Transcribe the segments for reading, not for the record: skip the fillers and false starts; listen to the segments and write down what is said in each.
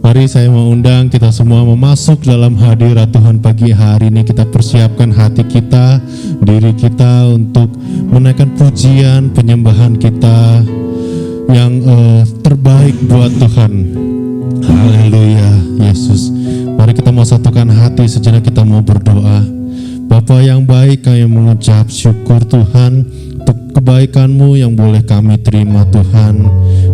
Mari saya mau undang kita semua memasuk dalam hadirat Tuhan pagi hari ini. Kita persiapkan hati kita, diri kita untuk menaikkan pujian, penyembahan kita yang terbaik buat Tuhan. Haleluya, Yesus. Mari kita mau satukan hati sejenak, kita mau berdoa. Bapa yang baik, kami mengucap syukur Tuhan untuk kebaikan-Mu yang boleh kami terima Tuhan,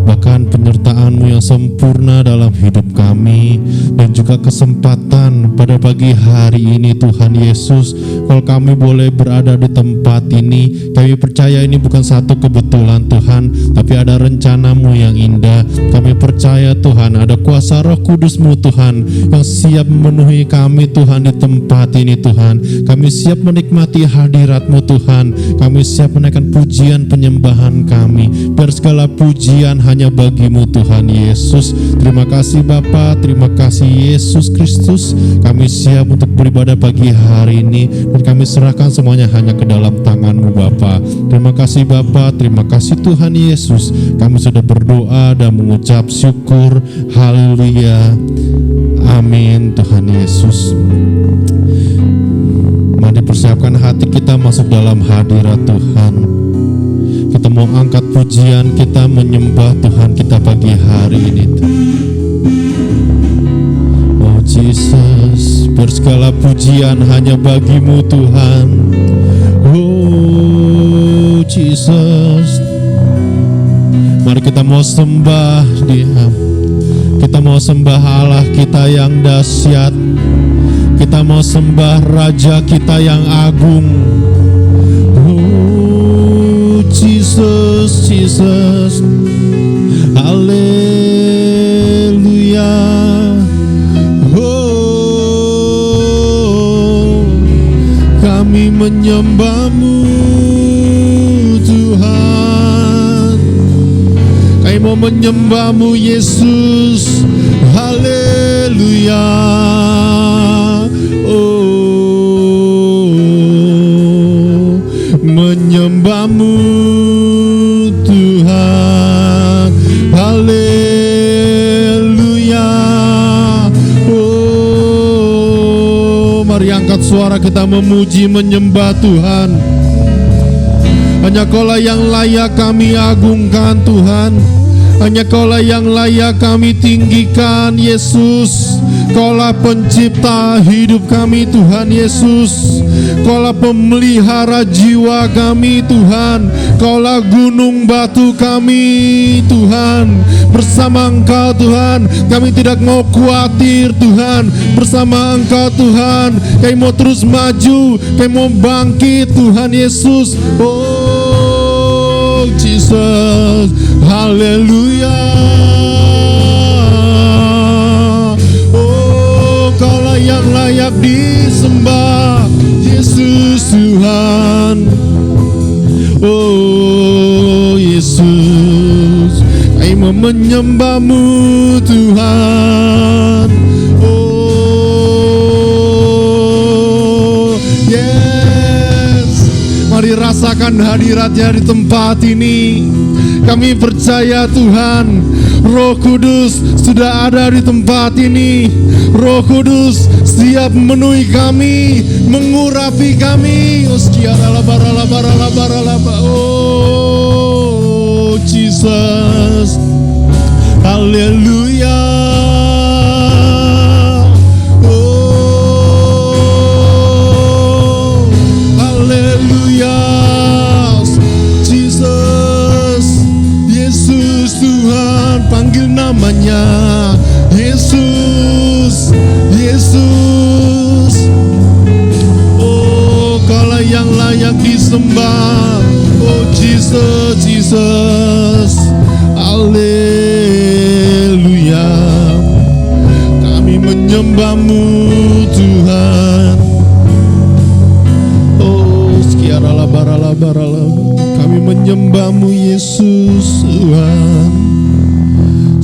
bahkan penyertaan-Mu yang sempurna dalam hidup kami, dan juga kesempatan pada pagi hari ini Tuhan Yesus, kalau kami boleh berada di tempat ini, kami percaya ini bukan satu kebetulan Tuhan, tapi ada rencana-Mu yang indah. Kami percaya Tuhan ada kuasa Roh Kudus-Mu Tuhan yang siap memenuhi kami Tuhan di tempat ini Tuhan. Kami siap menikmati hadirat-Mu Tuhan. Kami siap menaikkan pujian penyembahan kami. Biar segala pujian hanya bagi-Mu Tuhan Yesus. Terima kasih Bapa, terima kasih Yesus Kristus. Kami siap untuk beribadah pagi hari ini, dan kami serahkan semuanya hanya ke dalam tangan-Mu Bapa. Terima kasih Bapa, terima kasih Tuhan Yesus. Kami sudah berdoa dan mengucap syukur. Haleluya. Amin Tuhan Yesus. Mari persiapkan hati kita masuk dalam hadirat Tuhan. Kita mau angkat pujian, kita menyembah Tuhan kita pagi hari ini. Oh Jesus, biar segala pujian hanya bagi-Mu Tuhan. Oh Jesus, mari kita mau sembah Dia. Kita mau sembah Allah kita yang dahsyat. Kita mau sembah Raja kita yang agung. Oh Jesus, Jesus, haleluya. Oh, kami menyembah-Mu Tuhan. Kami mau menyembah-Mu Yesus. Haleluya. Oh, menyembah-Mu Tuhan. Haleluya. Oh, mari angkat suara kita memuji, menyembah Tuhan. Hanya Kaulah yang layak kami agungkan Tuhan. Hanya Kaulah yang layak kami tinggikan Yesus. Kaulah pencipta hidup kami Tuhan Yesus. Kaulah pemelihara jiwa kami Tuhan. Kaulah gunung batu kami Tuhan. Bersama Engkau Tuhan kami tidak mau khawatir Tuhan. Bersama Engkau Tuhan kami mau terus maju. Kami mau bangkit Tuhan Yesus. Oh Jesus, haleluya. Oh, Kaulah yang layak disembah Yesus Tuhan. Oh Yesus, kami mau menyembah-Mu Tuhan. Oh yes, mari rasakan hadirat-Nya di tempat ini. Kami percaya Tuhan, Roh Kudus sudah ada di tempat ini. Roh Kudus siap memenuhi kami, mengurapi kami. Oh Jesus, haleluya. Oh haleluya. Jesus, Yesus Tuhan, panggil namanya Yesus, Yesus. Oh, Kaulah yang layak disembah. Oh Jesus, Jesus. Haleluya. Kami menyembah-Mu Tuhan. Oh, sekiarala barala barala. Kami menyembah-Mu Yesus Tuhan.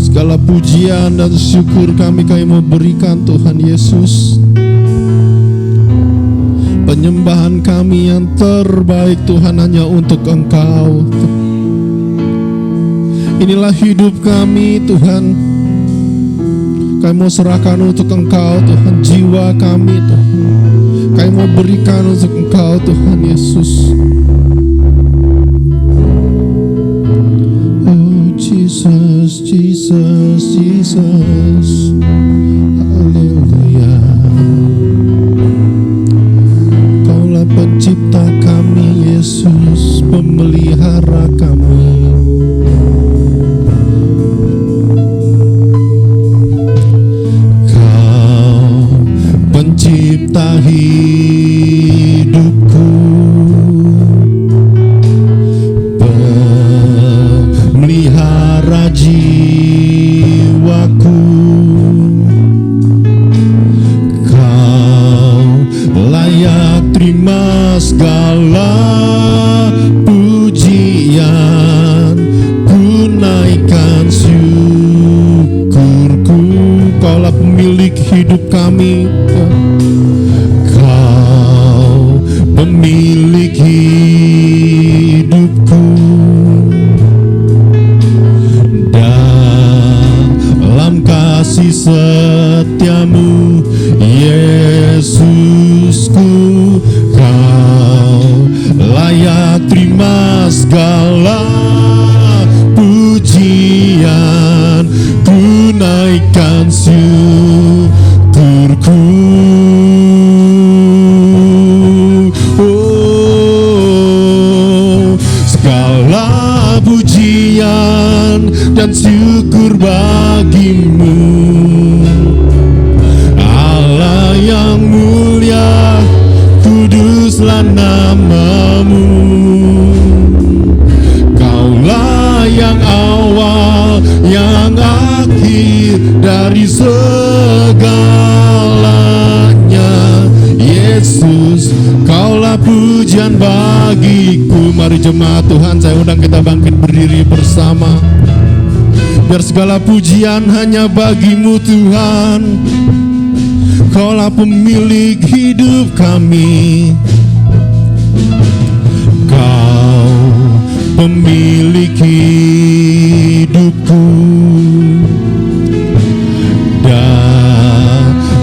Segala pujian dan syukur kami mau berikan Tuhan Yesus. Penyembahan kami yang terbaik Tuhan hanya untuk Engkau. Inilah hidup kami Tuhan. Kami mau serahkan untuk Engkau Tuhan. Jiwa kami Tuhan, kami mau berikan untuk Engkau Tuhan Yesus. Jesus, Jesus, Jesus, haleluya. Kaulah pencipta kami Yesus, pemelihara kami. Kau pencipta hidupku, pelihara jiwaku. Kau layak terima segala pujian, ku naikkan syukurku. Kaulah pemilik hidup kami, Kau pemilik hidupku. Dalam kasih setiamu Yesusku, Kau layak terima segala pujian, ku naikkan syukurku. Oh, segala pujian dan syukur bagimu, Allah yang mulia, kuduslah namamu. Kaulah yang awal, yang akhir dari segalanya. Yesus, Kaulah pujian bagiku. Mari jemaat Tuhan, saya undang kita bangkit berdiri bersama. Biar segala pujian hanya bagimu Tuhan. Kaulah pemilik hidup kami, Kau pemilik hidupku.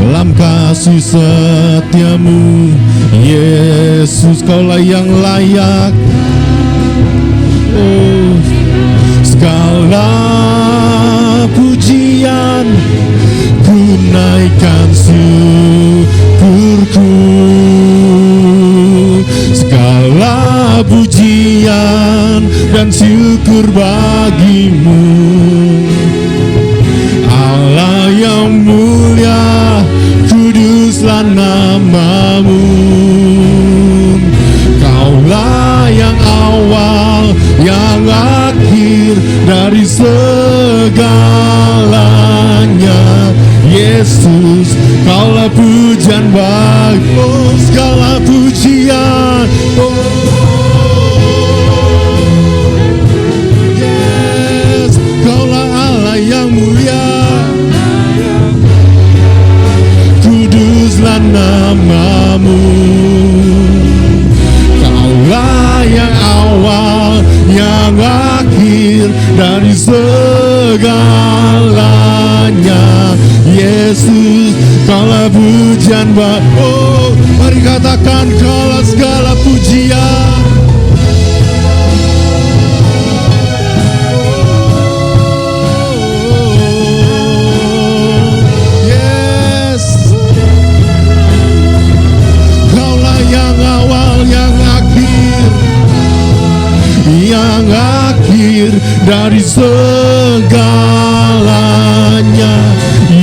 Dalam kasih setiamu Yesus, Kaulah yang layak. Oh, segala pujian, ku naikkan syukurku. Segala pujian dan syukur bagimu, Allah yang mulia, kuduslah namamu. Kaulah yang awal, yang akhir dari segalanya. Yesus, Kaulah pujian bagimu. Oh, segala pujian. Oh, yes, Kaulah Allah yang mulia, kuduslah namamu. Kaulah yang awal, yang akhir dari segalanya. Yesus, Kaulah pujian oh, mari katakan kaulah segala pujian. Yes, kaulah yang awal yang akhir, yang akhir dari segalanya.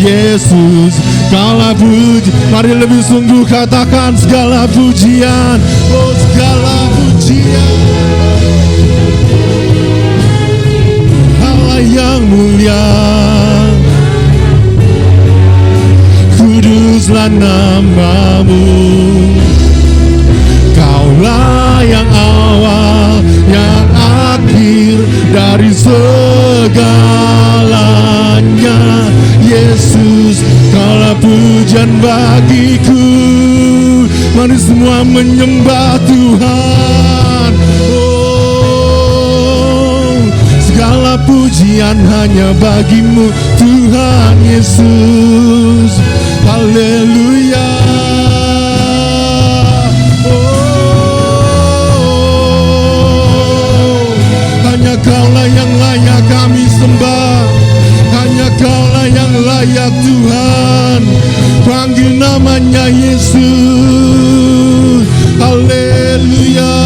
Yesus, segala puji, mari lebih sungguh katakan segala pujian, oh segala pujian. Allah yang mulia, kuduslah namamu. Kaulah yang awal, yang akhir dari segalanya. Yesus, kaulah pujian bagiku. Mari semua menyembah Tuhan. Oh, segala pujian hanya bagimu Tuhan Yesus. Haleluya. Oh, hanya kaulah yang layak kami sembah. Hanya kaulah yang layak Tuhan, panggil namanya Yesus. Haleluya.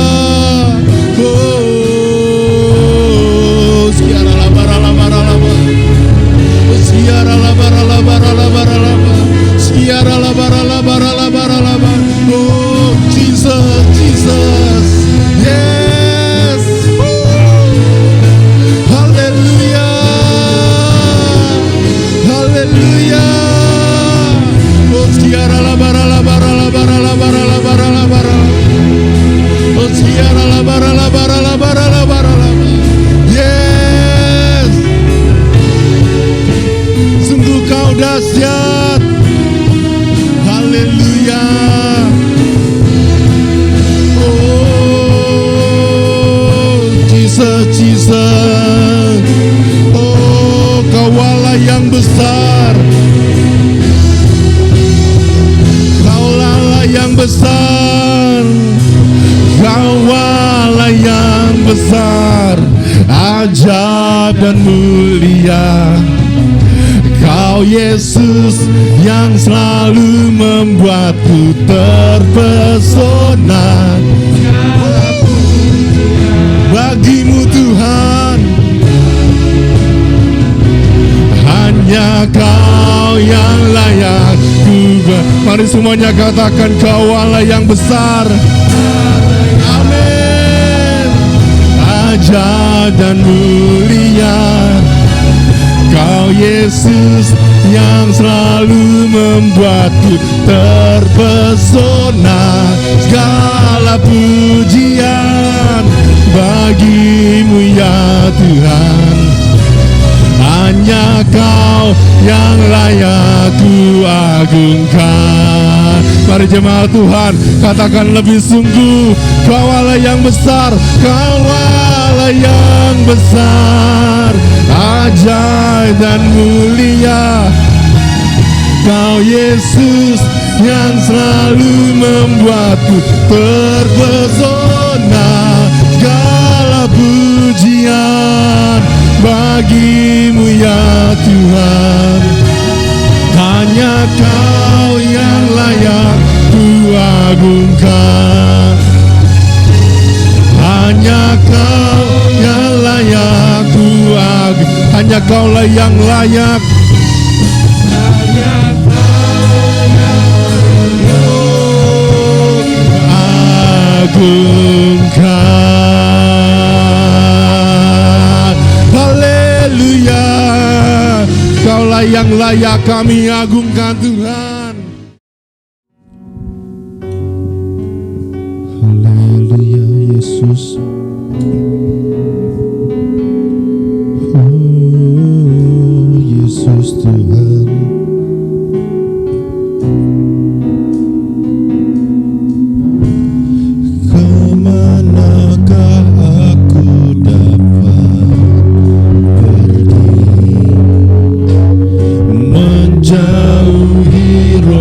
Oh, siara labara labara laba, siara labara labara labara laba, siara labara labara labara laba. Oh, Jesus, Jesus, yes. Haleluya. Haleluya. Oh, siara labara labara labara labara labara labara. Oh, siara labara labara labara labara labara. Yes. Sungguh kau dahsyat. Haleluya. Oh, Jesus, Jesus. Oh, kaulah yang besar. Kaulah yang besar. Kaulah yang besar, ajaib dan mulia. Kau Yesus yang selalu membuatku terpesona. Bagimu Tuhan, hanya Kau yang layak juga. Mari semuanya katakan Kau Allah yang besar. Amin. Ajaib dan mulia, Kau Yesus yang selalu membuatku terpesona. Segala pujian bagimu ya Tuhan. Hanya Kau yang layak ku agungkan. Mari jemaat Tuhan katakan lebih sungguh, Kau Allah yang besar, Kau Allah yang besar, ajaib dan mulia. Kau Yesus yang selalu membuatku terpesona. Segala pujian bagimu ya Tuhan. Hanya Kau yang layak ku agungkan. Hanya Kau yang layak ku agungkan. Hanya Kaulah yang layak. Hanya Kau yang agungkan. Haleluya. Kaulah yang layak kami agungkan Tuhan. Haleluya Yesus. Oh Yesus Tuhan. Kemanakah aku dapat pergi menjauhi roh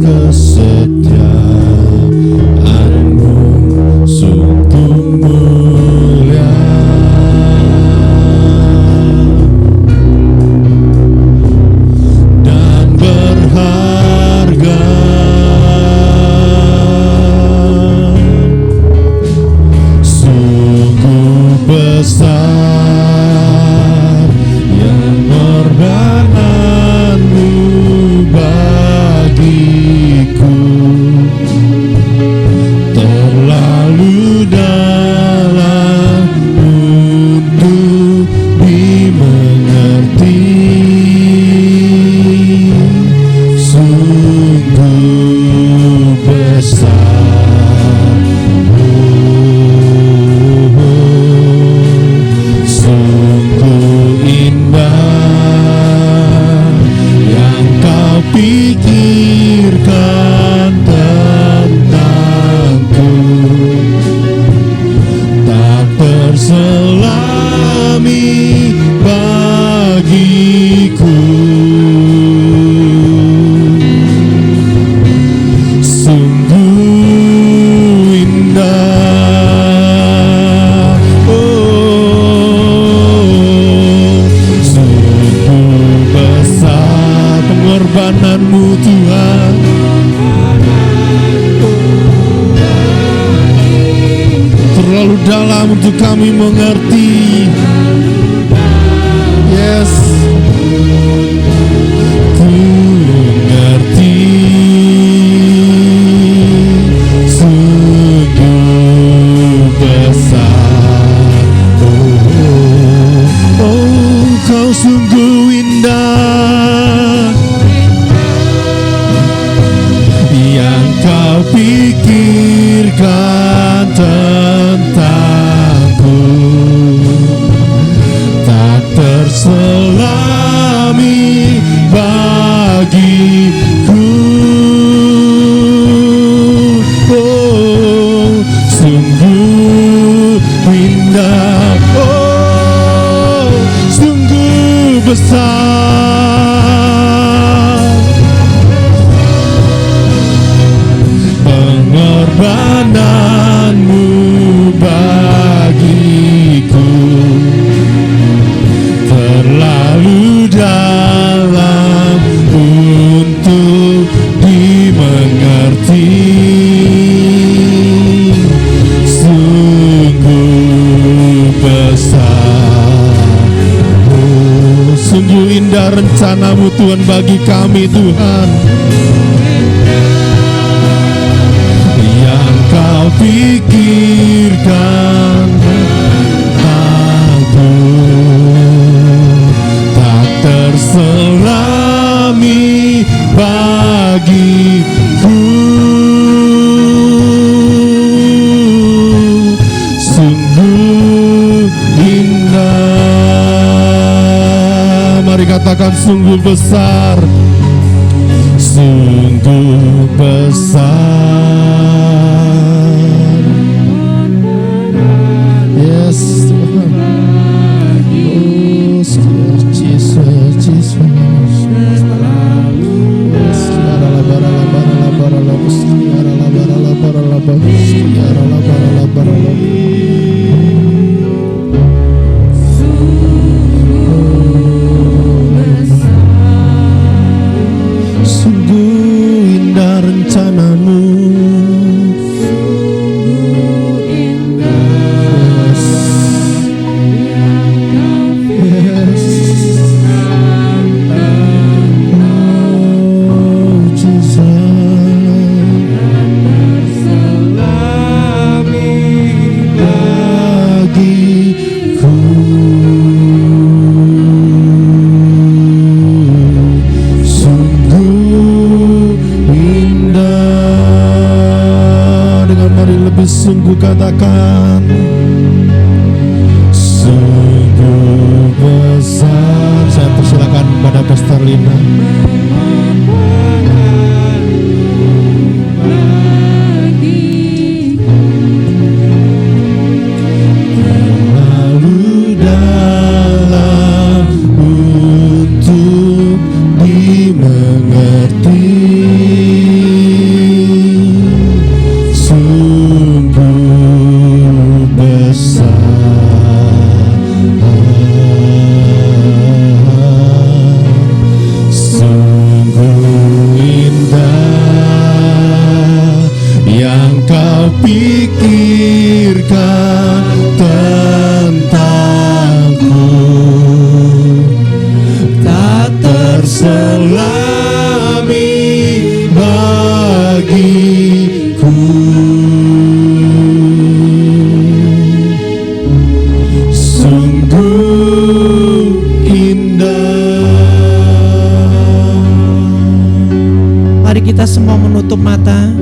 kesetiaan-Mu sungguh mulia, dan berharga. Sungguh besar yang pengorbanan-Mu bagiku, terlalu dalam untuk dimengerti. Sungguh besar, sungguh indah yang Kau pikirkan tentangku, tak terselami bagiku. Sungguh indah, oh, sungguh besar pengorbanan-Mu Tuhan. Terlalu dalam untuk kami mengerti. Yes, ku ngerti. Sungguh besar, oh, Kau sungguh indah yang Kau pikirkan tentangku, tak terselami bagiku. Oh, sungguh indah, oh, sungguh besar pengorbanan-Mu bagiku, terlalu dalam untuk dimengerti. Sungguh besar, oh, sungguh indah rencana-Mu Tuhan bagi kami Tuhan, yang Kau pikirkan aku, tak terselami bagiku. Sungguh indah, mari katakan sungguh besar, sungguh besar. Yes, Tuhan. Oh, Jesus, Jesus. Sungguh indah rencana-Mu, sungguh indah. Yes, oh Jesus, terselami bagiku. Sungguh katakan, sungguh besar. Saya persilakan pada Pastor Lina. Terlalu dalam untuk dimengerti. alami bagiku. Sungguh indah. Mari kita semua menutup mata.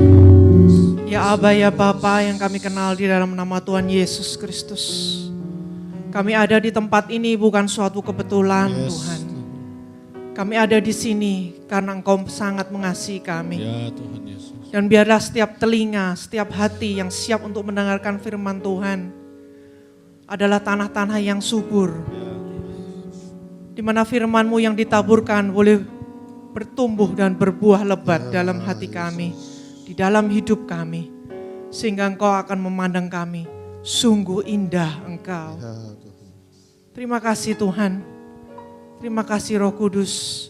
Ya Aba, ya Bapa yang kami kenal di dalam nama Tuhan Yesus Kristus. Kami ada di tempat ini bukan suatu kebetulan, Tuhan. Kami ada di sini karena Engkau sangat mengasihi kami. Ya Tuhan Yesus. Dan biarlah setiap telinga, setiap hati yang siap untuk mendengarkan firman Tuhan adalah tanah-tanah yang subur. Di mana firman-Mu yang ditaburkan boleh bertumbuh dan berbuah lebat dalam hati kami, di dalam hidup kami. Sehingga Engkau akan memandang kami, sungguh indah Engkau. Terima kasih Tuhan. Terima kasih Roh Kudus.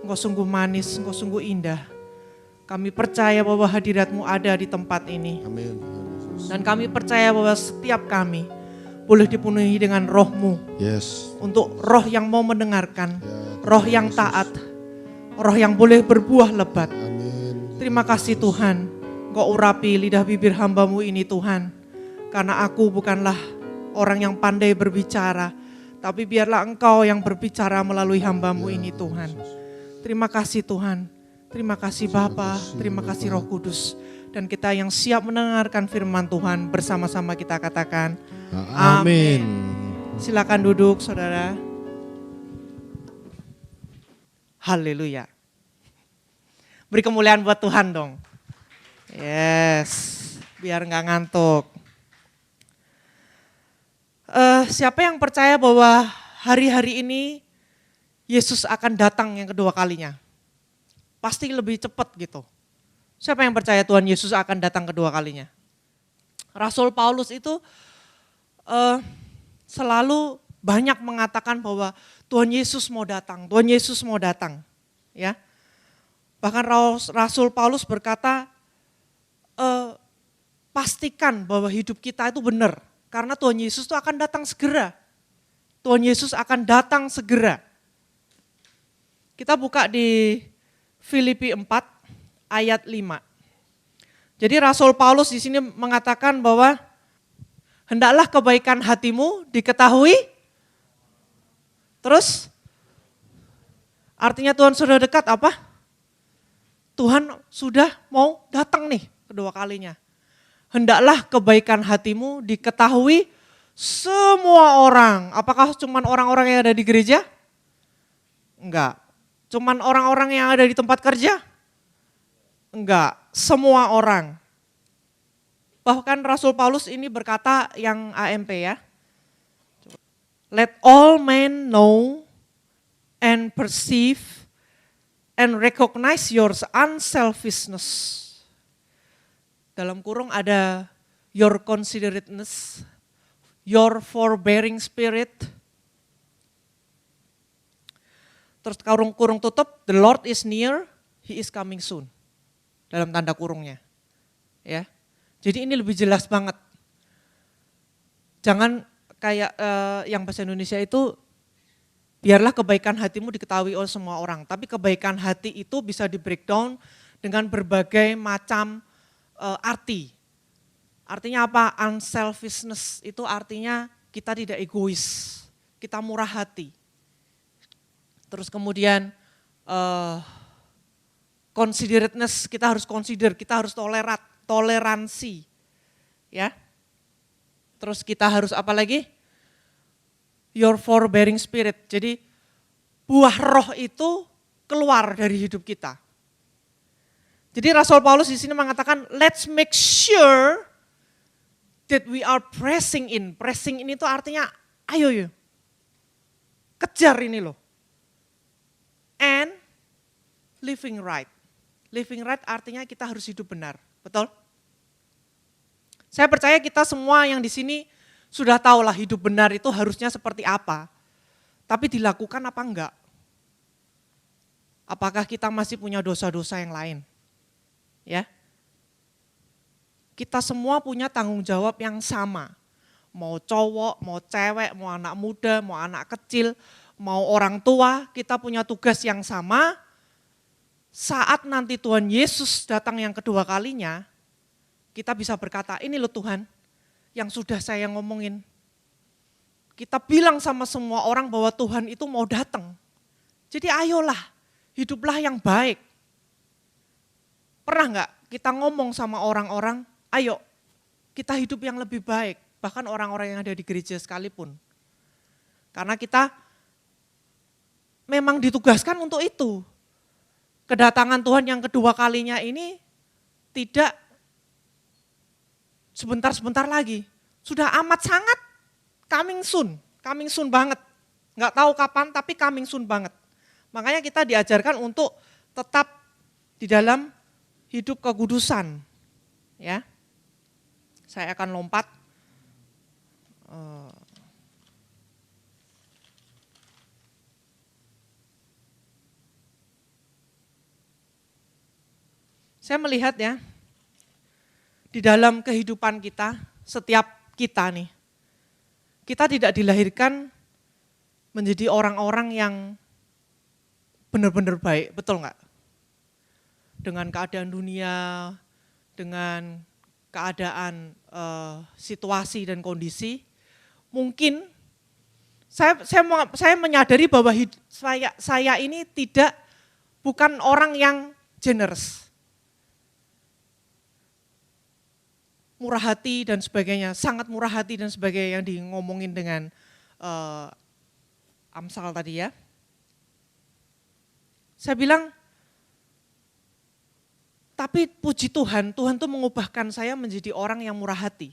Engkau sungguh manis, Engkau sungguh indah. Kami percaya bahwa hadirat-Mu ada di tempat ini. Amin. Dan kami percaya bahwa setiap kami boleh dipenuhi dengan Roh-Mu. Yes. Untuk roh yang mau mendengarkan, Ya, roh yang taat, roh yang boleh berbuah lebat. Amin. Terima kasih Tuhan, Engkau urapi lidah bibir hamba-Mu ini Tuhan. Karena aku bukanlah orang yang pandai berbicara, tapi biarlah Engkau yang berbicara melalui hamba-Mu ini Tuhan. Terima kasih Tuhan, terima kasih Bapa, terima kasih Roh Kudus. Dan kita yang siap mendengarkan firman Tuhan bersama-sama kita katakan, Amin. Silakan duduk saudara. Haleluya. Beri kemuliaan buat Tuhan dong. Yes, biar nggak ngantuk. Siapa yang percaya bahwa hari-hari ini Yesus akan datang yang kedua kalinya? Pasti lebih cepat gitu. Siapa yang percaya Tuhan Yesus akan datang kedua kalinya? Rasul Paulus itu selalu banyak mengatakan bahwa Tuhan Yesus mau datang, Tuhan Yesus mau datang. Ya, bahkan Rasul Paulus berkata, pastikan bahwa hidup kita itu benar. Karena Tuhan Yesus itu akan datang segera. Tuhan Yesus akan datang segera. Kita buka di Filipi 4 ayat 5. Jadi Rasul Paulus di sini mengatakan bahwa hendaklah kebaikan hatimu diketahui. Terus artinya Tuhan sudah dekat apa? Tuhan sudah mau datang nih kedua kalinya. Hendaklah kebaikan hatimu diketahui semua orang. Apakah cuma orang-orang yang ada di gereja? Enggak. Cuman orang-orang yang ada di tempat kerja? Enggak. Semua orang. Bahkan Rasul Paulus ini berkata yang AMP ya. Let all men know and perceive and recognize your unselfishness. Dalam kurung ada your considerateness, your forbearing spirit. Terus kurung tutup, the Lord is near, he is coming soon. Dalam tanda kurungnya. Ya. Jadi ini lebih jelas banget. Jangan kayak yang bahasa Indonesia itu, biarlah kebaikan hatimu diketahui oleh semua orang. Tapi kebaikan hati itu bisa di breakdown dengan berbagai macam arti. Artinya apa? Unselfishness itu artinya kita tidak egois, kita murah hati. Terus kemudian considerateness, kita harus consider, kita harus toleransi. Ya. Terus kita harus apa lagi? Your forbearing spirit. Jadi buah roh itu keluar dari hidup kita. Jadi Rasul Paulus di sini mengatakan, let's make sure that we are pressing in. Pressing in itu artinya, ayo yuk, kejar ini loh. And living right. Living right artinya kita harus hidup benar, betul? Saya percaya kita semua yang di sini sudah tahu lah hidup benar itu harusnya seperti apa. Tapi dilakukan apa enggak? Apakah kita masih punya dosa-dosa yang lain? Ya, kita semua punya tanggung jawab yang sama. Mau cowok, mau cewek, mau anak muda, mau anak kecil, mau orang tua, kita punya tugas yang sama saat nanti Tuhan Yesus datang yang kedua kalinya, kita bisa berkata, ini loh Tuhan yang sudah saya ngomongin. Kita bilang sama semua orang bahwa Tuhan itu mau datang. Jadi ayolah, hiduplah yang baik. Pernah enggak kita ngomong sama orang-orang, ayo kita hidup yang lebih baik. Bahkan orang-orang yang ada di gereja sekalipun. Karena kita memang ditugaskan untuk itu. Kedatangan Tuhan yang kedua kalinya ini tidak sebentar-sebentar lagi. Sudah amat sangat coming soon banget. Enggak tahu kapan tapi coming soon banget. Makanya kita diajarkan untuk tetap di dalam hidup kekudusan. Ya. Saya akan lompat. Saya melihat ya, di dalam kehidupan kita, setiap kita nih, kita tidak dilahirkan menjadi orang-orang yang benar-benar baik, betul enggak? Dengan keadaan dunia, dengan keadaan situasi dan kondisi, mungkin saya menyadari bahwa saya ini bukan orang yang generous, murah hati dan sebagainya, sangat murah hati dan sebagainya yang ngomongin dengan Amsal tadi ya. Saya bilang, tapi puji Tuhan, Tuhan tuh mengubahkan saya menjadi orang yang murah hati.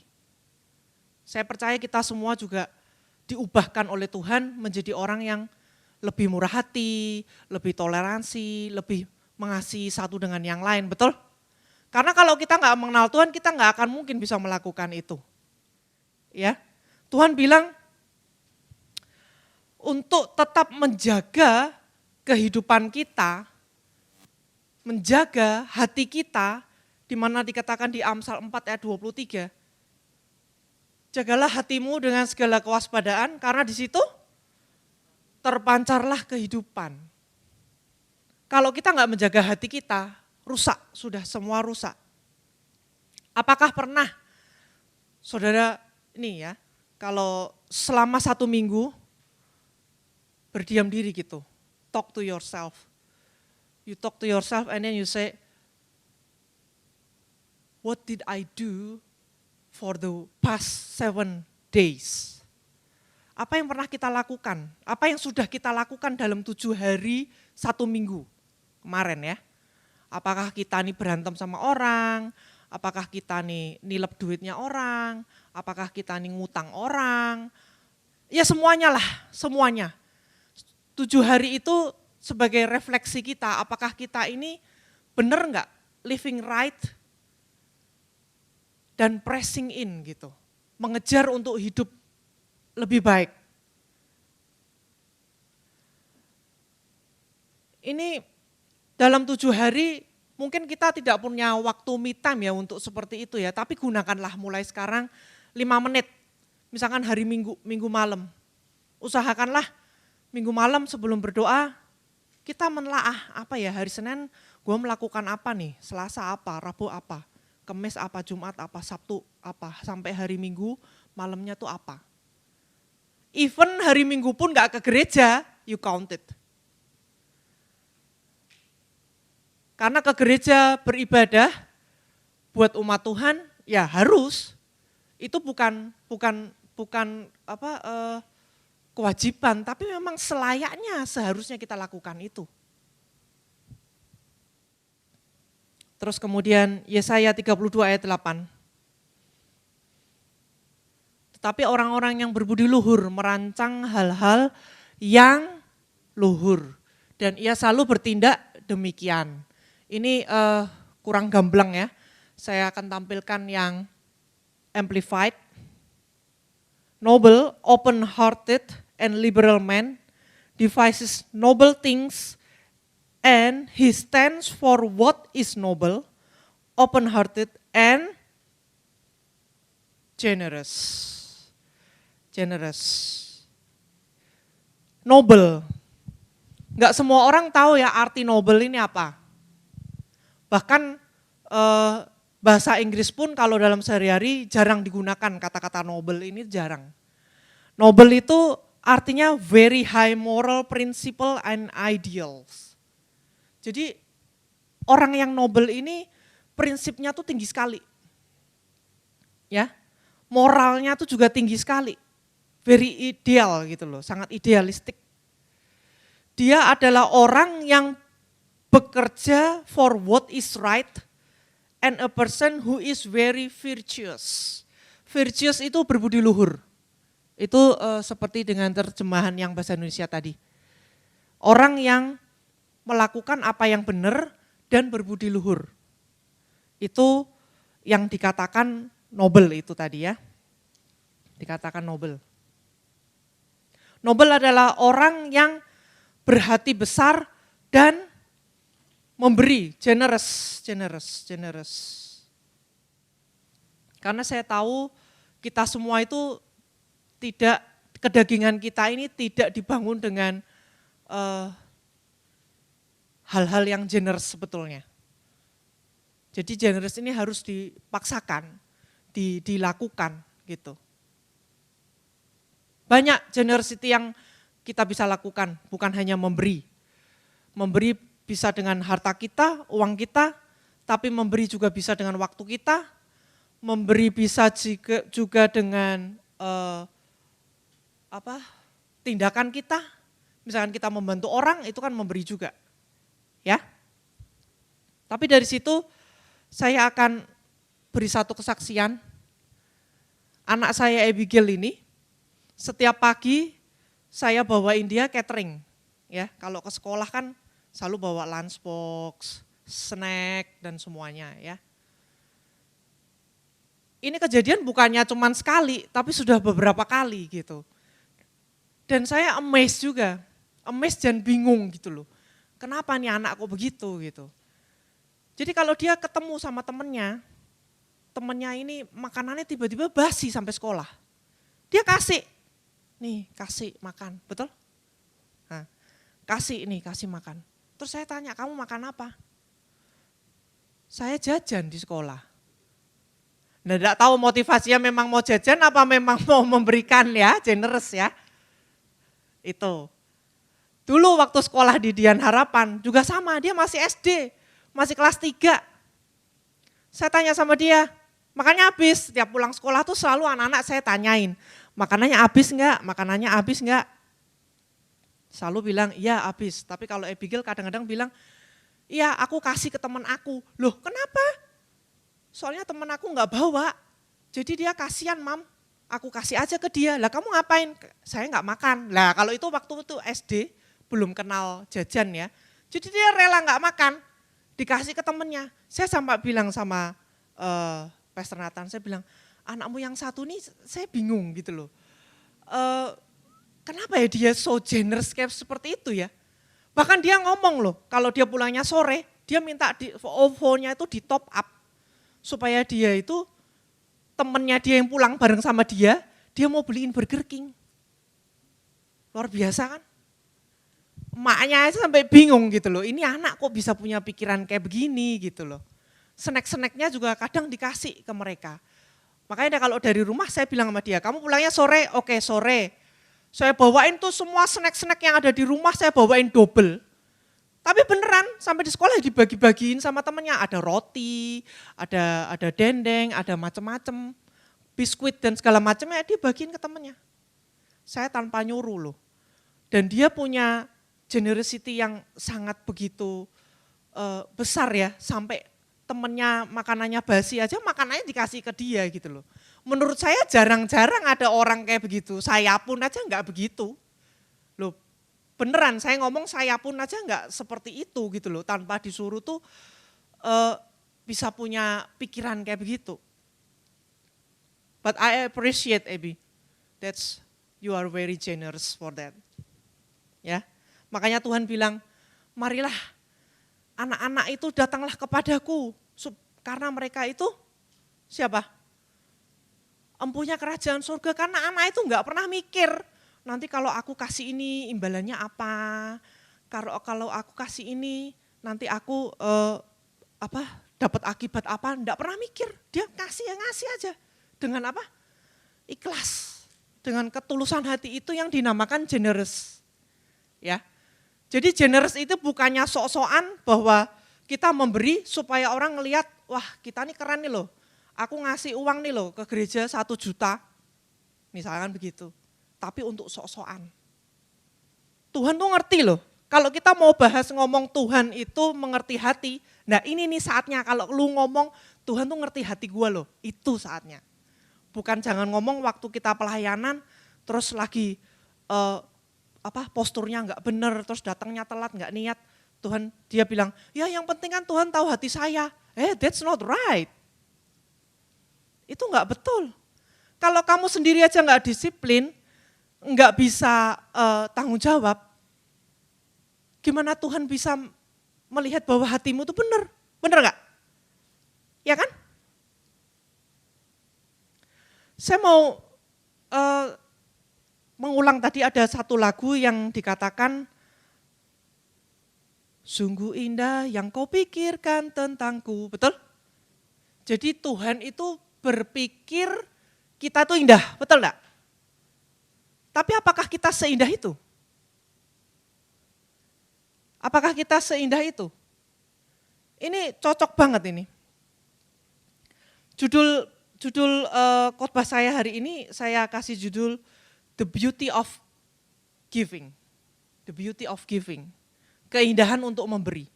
Saya percaya kita semua juga diubahkan oleh Tuhan menjadi orang yang lebih murah hati, lebih toleransi, lebih mengasihi satu dengan yang lain, betul? Karena kalau kita nggak mengenal Tuhan, kita nggak akan mungkin bisa melakukan itu. Ya, Tuhan bilang untuk tetap menjaga kehidupan kita, menjaga hati kita, di mana dikatakan di Amsal 4 ayat 23, jagalah hatimu dengan segala kewaspadaan, karena di situ terpancarlah kehidupan. Kalau kita nggak menjaga hati kita, rusak, sudah semua rusak. Apakah pernah saudara ini ya, kalau selama 1 minggu berdiam diri gitu, talk to yourself. You talk to yourself and then you say, what did I do for the past 7 days? Apa yang pernah kita lakukan? Apa yang sudah kita lakukan dalam 7 hari 1 minggu kemarin ya? Apakah kita nih berantem sama orang? Apakah kita nih nilep duitnya orang? Apakah kita nih ngutang orang? Ya semuanya lah, semuanya. 7 hari itu sebagai refleksi kita, apakah kita ini benar enggak living right dan pressing in gitu. Mengejar untuk hidup lebih baik. Ini dalam 7 hari mungkin kita tidak punya waktu me time ya untuk seperti itu ya, tapi gunakanlah mulai sekarang 5 menit. Misalkan hari Minggu malam. Usahakanlah Minggu malam sebelum berdoa, kita menelaah apa ya, hari Senin gue melakukan apa nih, Selasa apa, Rabu apa, Kamis apa, Jumat apa, Sabtu apa, sampai hari Minggu malamnya tuh apa. Even hari Minggu pun gak ke gereja, you count it. Karena ke gereja beribadah buat umat Tuhan, ya harus. Itu bukan kewajiban, tapi memang selayaknya seharusnya kita lakukan itu. Terus kemudian Yesaya 32 ayat 8. Tetapi orang-orang yang berbudi luhur merancang hal-hal yang luhur. Dan ia selalu bertindak demikian. Ini kurang gamblang ya, saya akan tampilkan yang amplified. Noble, open-hearted, and liberal man devises noble things, and he stands for what is noble, open-hearted, and generous. Generous. Noble. Enggak semua orang tahu ya arti noble ini apa. Bahkan bahasa Inggris pun kalau dalam sehari-hari jarang digunakan kata-kata noble ini, jarang. Noble itu artinya very high moral principle and ideals. Jadi orang yang noble ini prinsipnya tuh tinggi sekali. Ya. Moralnya tuh juga tinggi sekali. Very ideal gitu loh, sangat idealistik. Dia adalah orang yang bekerja for what is right and a person who is very virtuous. Virtuous itu berbudi luhur. Itu seperti dengan terjemahan yang bahasa Indonesia tadi. Orang yang melakukan apa yang benar dan berbudi luhur. Itu yang dikatakan noble itu tadi ya. Dikatakan noble. Noble adalah orang yang berhati besar dan memberi, generous. Karena saya tahu kita semua itu tidak, kedagingan kita ini tidak dibangun dengan hal-hal yang generous sebetulnya. Jadi generous ini harus dipaksakan, dilakukan gitu. Banyak generosity yang kita bisa lakukan, bukan hanya memberi. Memberi bisa dengan harta kita, uang kita, tapi memberi juga bisa dengan waktu kita, memberi bisa juga dengan tindakan kita. Misalkan kita membantu orang, itu kan memberi juga. Ya. Tapi dari situ saya akan beri satu kesaksian. Anak saya Abigail ini, setiap pagi saya bawain dia catering. Ya, kalau ke sekolah kan selalu bawa lunchbox, snack dan semuanya ya. Ini kejadian bukannya cuma sekali, tapi sudah beberapa kali gitu. Dan saya amazed juga, amazed dan bingung gitu loh. Kenapa nih anak kok begitu gitu. Jadi kalau dia ketemu sama temennya ini makanannya tiba-tiba basi sampai sekolah. Dia kasih, nih kasih makan, betul? Nah, kasih makan. Terus saya tanya, kamu makan apa? Saya jajan di sekolah. Nah, enggak tahu motivasinya memang mau jajan apa memang mau memberikan ya, generous ya. Itu. Dulu waktu sekolah di Dian Harapan juga sama, dia masih SD, masih kelas 3. Saya tanya sama dia, makannya habis, tiap pulang sekolah tuh selalu anak-anak saya tanyain, makanannya habis enggak? Selalu bilang, iya habis. Tapi kalau Abigail kadang-kadang bilang, iya aku kasih ke teman aku. Loh kenapa? Soalnya teman aku enggak bawa. Jadi dia kasihan mam, aku kasih aja ke dia. Lah kamu ngapain? Saya enggak makan. Lah kalau itu waktu itu SD, belum kenal jajan ya. Jadi dia rela enggak makan, dikasih ke temennya. Saya sampai bilang sama Pastor Nathan, saya bilang, anakmu yang satu nih saya bingung gitu loh. Kenapa ya dia so generous kayak seperti itu ya? Bahkan dia ngomong loh, kalau dia pulangnya sore, dia minta OVO-nya itu di top up. Supaya dia itu, temennya dia yang pulang bareng sama dia mau beliin Burger King. Luar biasa kan? Emaknya sampai bingung gitu loh, ini anak kok bisa punya pikiran kayak begini gitu loh. Snack-snacknya juga kadang dikasih ke mereka. Makanya kalau dari rumah saya bilang sama dia, kamu pulangnya sore, oke sore. Saya bawain tuh semua snack-snack yang ada di rumah saya bawain double. Tapi beneran sampai di sekolah dibagi-bagiin sama temennya. Ada roti, ada dendeng, ada macem-macem. Biskuit dan segala macamnya dia bagiin ke temennya. Saya tanpa nyuruh loh. Dan dia punya generosity yang sangat begitu besar ya. Sampai temennya makanannya basi aja makanannya dikasih ke dia gitu loh. Menurut saya jarang-jarang ada orang kayak begitu, saya pun aja enggak begitu. Loh beneran saya ngomong saya pun aja enggak seperti itu gitu loh, tanpa disuruh tuh bisa punya pikiran kayak begitu. But I appreciate Abby, that's you are very generous for that. Ya, makanya Tuhan bilang, marilah anak-anak itu datanglah kepadaku, karena mereka itu siapa? Empunya kerajaan surga, karena anak itu enggak pernah mikir, nanti kalau aku kasih ini imbalannya apa, kalau aku kasih ini nanti aku dapat akibat apa, enggak pernah mikir. Dia ngasih ya ngasih aja. Dengan apa? Ikhlas. Dengan ketulusan hati itu yang dinamakan generous. Ya. Jadi generous itu bukannya sok-sokan bahwa kita memberi supaya orang ngelihat, wah kita nih keren nih loh. Aku ngasih uang nih loh ke gereja 1 juta. Misalkan begitu. Tapi untuk sok-sokan. Tuhan tuh ngerti loh. Kalau kita mau bahas ngomong Tuhan itu mengerti hati. Nah ini nih saatnya kalau lu ngomong Tuhan tuh ngerti hati gue loh. Itu saatnya. Bukan jangan ngomong waktu kita pelayanan terus lagi posturnya nggak bener, terus datangnya telat, nggak niat. Tuhan dia bilang, ya yang penting kan Tuhan tahu hati saya. That's not right. Itu nggak betul. Kalau kamu sendiri aja nggak disiplin, nggak bisa tanggung jawab, gimana Tuhan bisa melihat bahwa hatimu itu benar? Benar nggak? Ya kan? Saya mau mengulang tadi ada satu lagu yang dikatakan, sungguh indah yang kau pikirkan tentangku, betul? Jadi Tuhan itu berpikir kita tuh indah, betul enggak? Tapi apakah kita seindah itu? Apakah kita seindah itu? Ini cocok banget ini. Judul khotbah saya hari ini saya kasih judul The Beauty of Giving. The Beauty of Giving. Keindahan untuk memberi.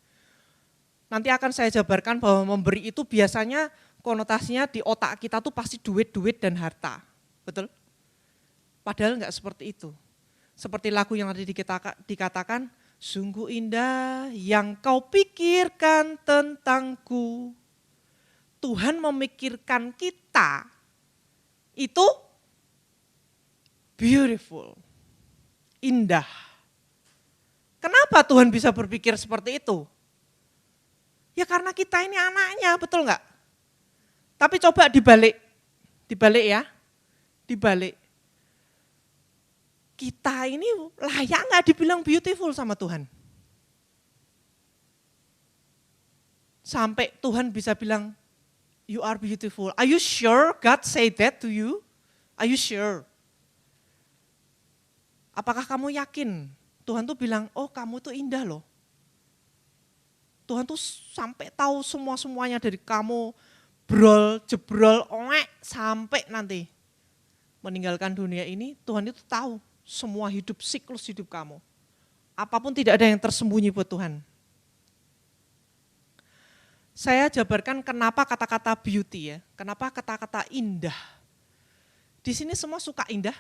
Nanti akan saya jabarkan bahwa memberi itu biasanya konotasinya di otak kita tuh pasti duit dan harta. Betul? Padahal enggak seperti itu. Seperti lagu yang tadi dikatakan, sungguh indah yang kau pikirkan tentangku. Tuhan memikirkan kita itu beautiful, indah. Kenapa Tuhan bisa berpikir seperti itu? Ya karena kita ini anaknya, betul enggak? Tapi coba dibalik ya, dibalik. Kita ini layak enggak dibilang beautiful sama Tuhan? Sampai Tuhan bisa bilang, you are beautiful. Are you sure God say that to you? Are you sure? Apakah kamu yakin? Tuhan tuh bilang, oh kamu tuh indah loh. Tuhan tuh sampai tahu semuanya dari kamu, jebrol, sampai nanti meninggalkan dunia ini, Tuhan itu tahu semua siklus hidup kamu. Apapun tidak ada yang tersembunyi buat Tuhan. Saya jabarkan kenapa kata-kata beauty ya, kenapa kata-kata indah. Di sini semua suka indah.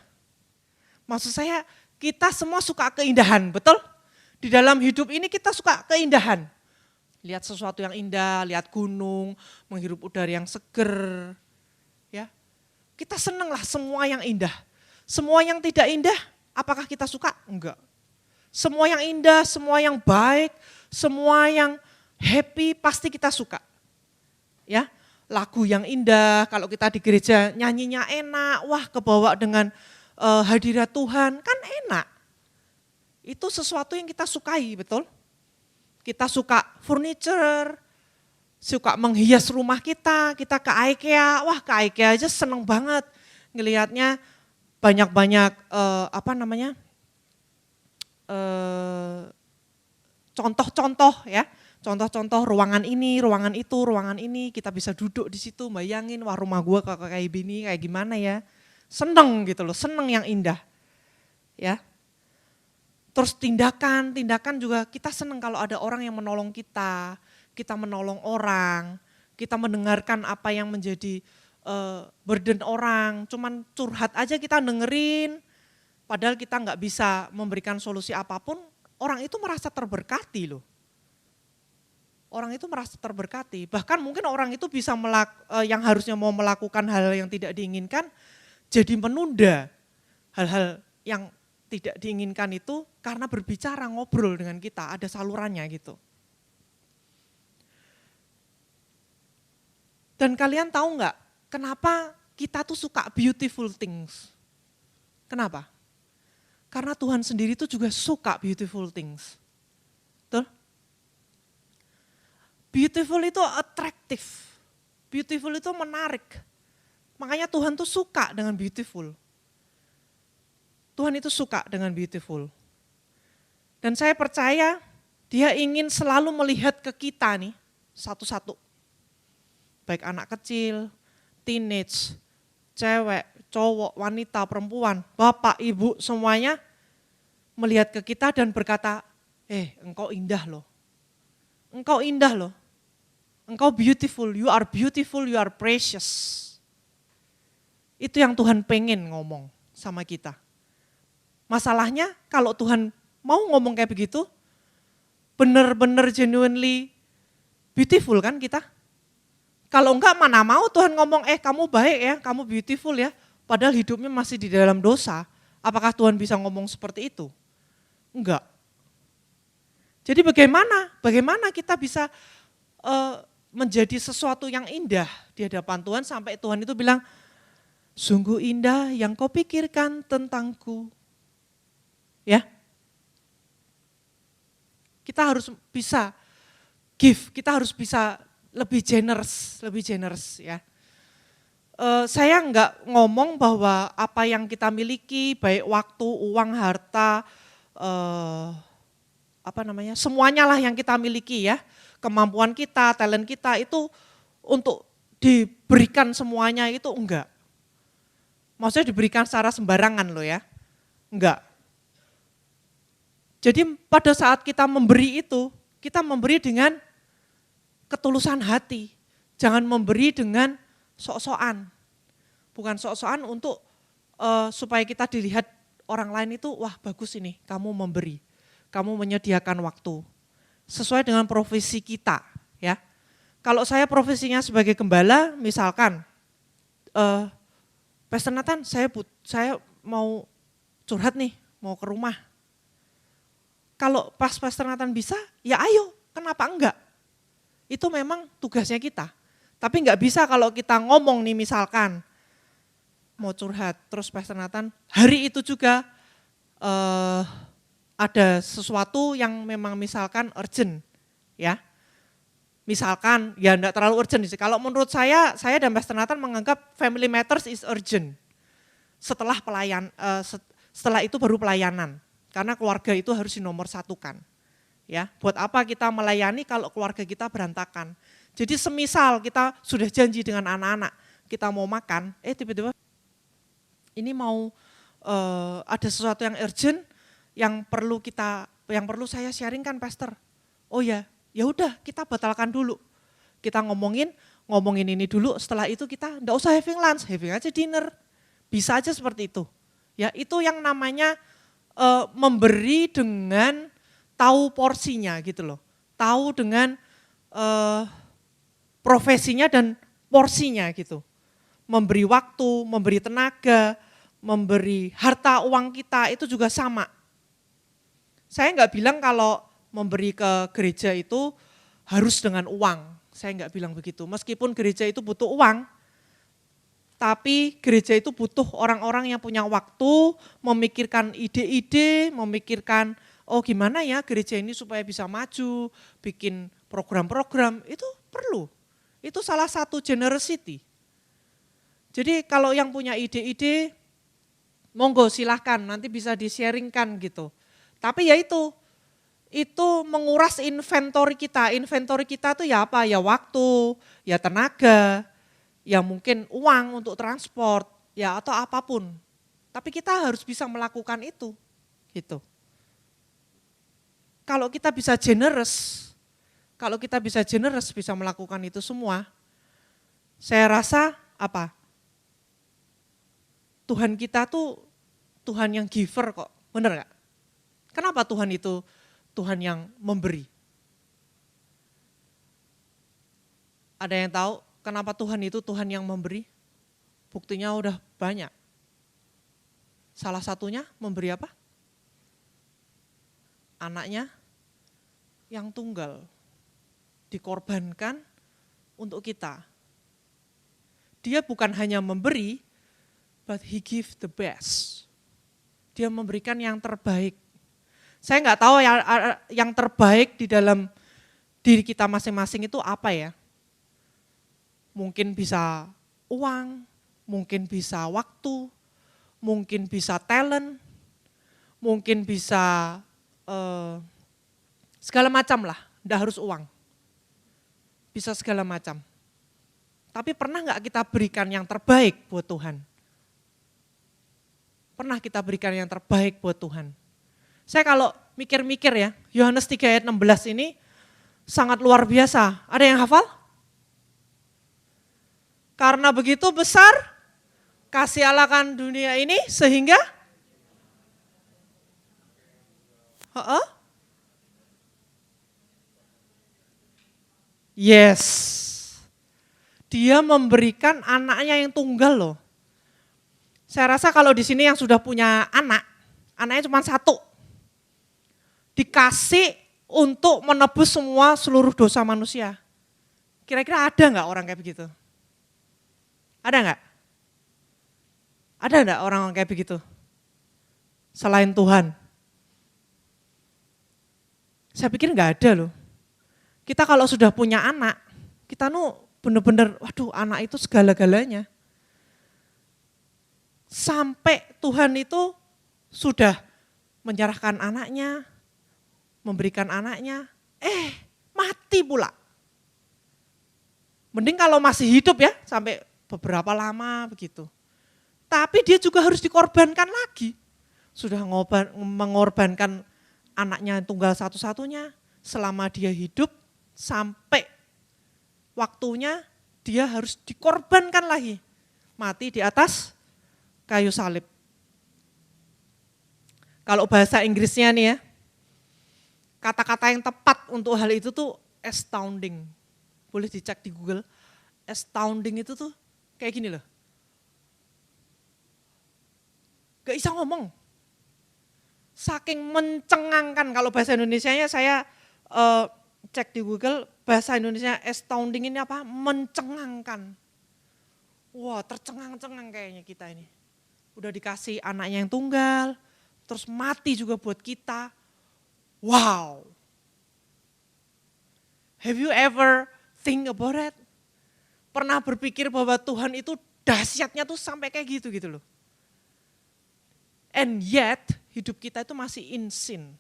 Maksud saya kita semua suka keindahan, betul? Di dalam hidup ini kita suka keindahan. Lihat sesuatu yang indah, lihat gunung, menghirup udara yang seger. Ya. Kita seneng lah semua yang indah. Semua yang tidak indah, apakah kita suka? Enggak. Semua yang indah, semua yang baik, semua yang happy pasti kita suka. Ya, lagu yang indah, kalau kita di gereja nyanyinya enak, wah kebawa dengan hadirat Tuhan, kan enak. Itu sesuatu yang kita sukai, betul? Kita suka furniture, suka menghias rumah kita ke IKEA, wah ke IKEA aja seneng banget ngelihatnya banyak-banyak contoh-contoh ya. Contoh-contoh ruangan ini, ruangan itu, ruangan ini, kita bisa duduk di situ, bayangin wah rumah gua kayak gini, kayak gimana ya. Seneng gitu loh, seneng yang indah. Ya. Terus tindakan juga kita seneng kalau ada orang yang menolong kita menolong orang, kita mendengarkan apa yang menjadi burden orang, cuman curhat aja kita dengerin, padahal kita nggak bisa memberikan solusi apapun, orang itu merasa terberkati loh. Orang itu merasa terberkati, bahkan mungkin orang itu bisa yang harusnya mau melakukan hal yang tidak diinginkan, jadi menunda hal-hal yang tidak diinginkan itu karena berbicara, ngobrol dengan kita, ada salurannya gitu. Dan kalian tahu nggak, kenapa kita tuh suka beautiful things? Kenapa? Karena Tuhan sendiri tuh juga suka beautiful things. Betul? Beautiful itu atraktif. Beautiful itu menarik. Makanya Tuhan tuh suka dengan beautiful. Tuhan itu suka dengan beautiful. Dan saya percaya dia ingin selalu melihat ke kita nih, satu-satu. Baik anak kecil, teenage, cewek, cowok, wanita, perempuan, bapak, ibu, semuanya melihat ke kita dan berkata, engkau indah loh. Engkau indah loh. Engkau beautiful, you are precious. Itu yang Tuhan pengen ngomong sama kita. Masalahnya kalau Tuhan mau ngomong kayak begitu, benar-benar genuinely beautiful kan kita. Kalau enggak mana mau Tuhan ngomong, kamu baik ya, kamu beautiful ya. Padahal hidupnya masih di dalam dosa. Apakah Tuhan bisa ngomong seperti itu? Enggak. Jadi bagaimana kita bisa menjadi sesuatu yang indah di hadapan Tuhan sampai Tuhan itu bilang, sungguh indah yang kau pikirkan tentangku. Ya. Kita harus bisa give, kita harus bisa lebih generous ya. Saya enggak ngomong bahwa apa yang kita miliki, baik waktu, uang, harta, semuanya lah yang kita miliki ya. Kemampuan kita, talent kita itu untuk diberikan semuanya itu enggak. Maksudnya diberikan secara sembarangan loh ya, enggak. Jadi pada saat kita memberi itu, kita memberi dengan ketulusan hati. Jangan memberi dengan sok-sokan. Bukan sok-sokan untuk supaya kita dilihat orang lain itu, wah bagus ini kamu memberi. Kamu menyediakan waktu. Sesuai dengan profesi kita ya. Kalau saya profesinya sebagai gembala, misalkan, Pastor Nathan saya mau curhat nih, mau ke rumah. Kalau pas Pastor Nathan bisa, ya ayo, kenapa enggak? Itu memang tugasnya kita. Tapi enggak bisa kalau kita ngomong nih misalkan, mau curhat, terus Pastor Nathan, hari itu juga ada sesuatu yang memang misalkan urgent ya. Misalkan ya enggak terlalu urgent sih. Kalau menurut saya dan Pastor Nathan menganggap family matters is urgent. Setelah setelah itu baru pelayanan. Karena keluarga itu harus dinomorsatukan. Ya, buat apa kita melayani kalau keluarga kita berantakan. Jadi semisal kita sudah janji dengan anak-anak, kita mau makan, tiba-tiba ini mau ada sesuatu yang urgent, yang perlu saya sharingkan Pastor. Oh ya udah kita batalkan dulu. Kita ngomongin ini dulu, setelah itu kita enggak usah having lunch, having aja dinner. Bisa aja seperti itu. Ya, itu yang namanya memberi dengan tahu porsinya gitu loh. Tahu dengan profesinya dan porsinya gitu. Memberi waktu, memberi tenaga, memberi harta uang kita itu juga sama. Saya enggak bilang kalau memberi ke gereja itu harus dengan uang. Saya enggak bilang begitu. Meskipun gereja itu butuh uang, tapi gereja itu butuh orang-orang yang punya waktu, memikirkan ide-ide, memikirkan gimana ya gereja ini supaya bisa maju, bikin program-program, itu perlu. Itu salah satu generosity. Jadi kalau yang punya ide-ide, monggo silahkan nanti bisa di-sharingkan gitu. Tapi ya itu menguras inventory kita. Inventory kita tuh ya apa? Ya waktu, ya tenaga, ya mungkin uang untuk transport, ya atau apapun. Tapi kita harus bisa melakukan itu, gitu. Kalau kita bisa generous, bisa melakukan itu semua, saya rasa apa? Tuhan kita tuh Tuhan yang giver kok, bener gak? Kenapa Tuhan itu Tuhan yang memberi? Ada yang tahu kenapa Tuhan itu Tuhan yang memberi? Buktinya udah banyak. Salah satunya memberi apa? Anaknya yang tunggal dikorbankan untuk kita. Dia bukan hanya memberi, but he give the best. Dia memberikan yang terbaik. Saya nggak tahu yang terbaik di dalam diri kita masing-masing itu apa ya? Mungkin bisa uang, mungkin bisa waktu, mungkin bisa talent, mungkin bisa segala macam lah, enggak harus uang. Bisa segala macam. Tapi pernah enggak kita berikan yang terbaik buat Tuhan? Pernah kita berikan yang terbaik buat Tuhan? Saya kalau mikir-mikir ya, Yohanes 3 ayat 16 ini sangat luar biasa. Ada yang hafal? Karena begitu besar kasih Allah akan dunia ini sehingga yes. Dia memberikan anaknya yang tunggal loh. Saya rasa kalau di sini yang sudah punya anak, anaknya cuma satu. Dikasih untuk menebus semua seluruh dosa manusia. Kira-kira ada nggak orang kayak begitu? Ada nggak? Ada nggak orang kayak begitu? Selain Tuhan. Saya pikir nggak ada loh. Kita kalau sudah punya anak, kita bener-bener, waduh anak itu segala-galanya. Sampai Tuhan itu sudah menyerahkan anaknya, memberikan anaknya, mati pula. Mending kalau masih hidup ya, sampai beberapa lama begitu. Tapi dia juga harus dikorbankan lagi. Sudah mengorbankan anaknya tunggal satu-satunya, selama dia hidup sampai waktunya dia harus dikorbankan lagi. Mati di atas kayu salib. Kalau bahasa Inggrisnya nih ya, kata-kata yang tepat untuk hal itu tuh astounding. Boleh dicek di Google. Astounding itu tuh kayak gini loh. Gak bisa ngomong. Saking mencengangkan, kalau bahasa Indonesianya saya cek di Google, bahasa Indonesia astounding ini apa? Mencengangkan. Wah, tercengang-cengang kayaknya kita ini. Udah dikasih anaknya yang tunggal, terus mati juga buat kita. Wow. Have you ever think about it? Pernah berpikir bahwa Tuhan itu dahsyatnya tuh sampai kayak gitu loh. And yet, hidup kita itu masih in sin.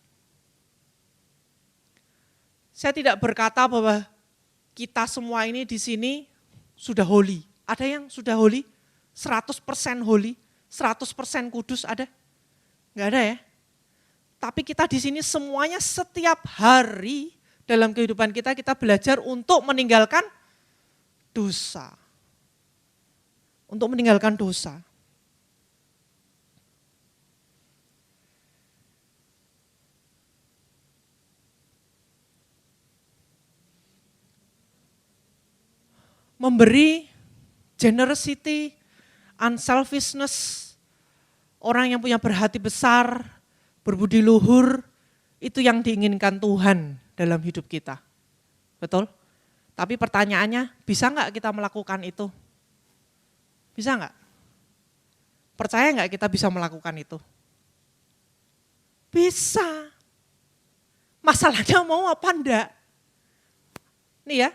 Saya tidak berkata bahwa kita semua ini di sini sudah holy. Ada yang sudah holy, 100% holy, 100% kudus ada? Enggak ada ya? Tapi kita di sini semuanya setiap hari dalam kehidupan kita belajar untuk meninggalkan dosa. Untuk meninggalkan dosa. Memberi, generosity, unselfishness, orang yang punya berhati besar, berbudi luhur, itu yang diinginkan Tuhan dalam hidup kita. Betul? Tapi pertanyaannya, bisa nggak kita melakukan itu? Bisa nggak? Percaya nggak kita bisa melakukan itu? Bisa. Masalahnya mau apa enggak? Nih ya,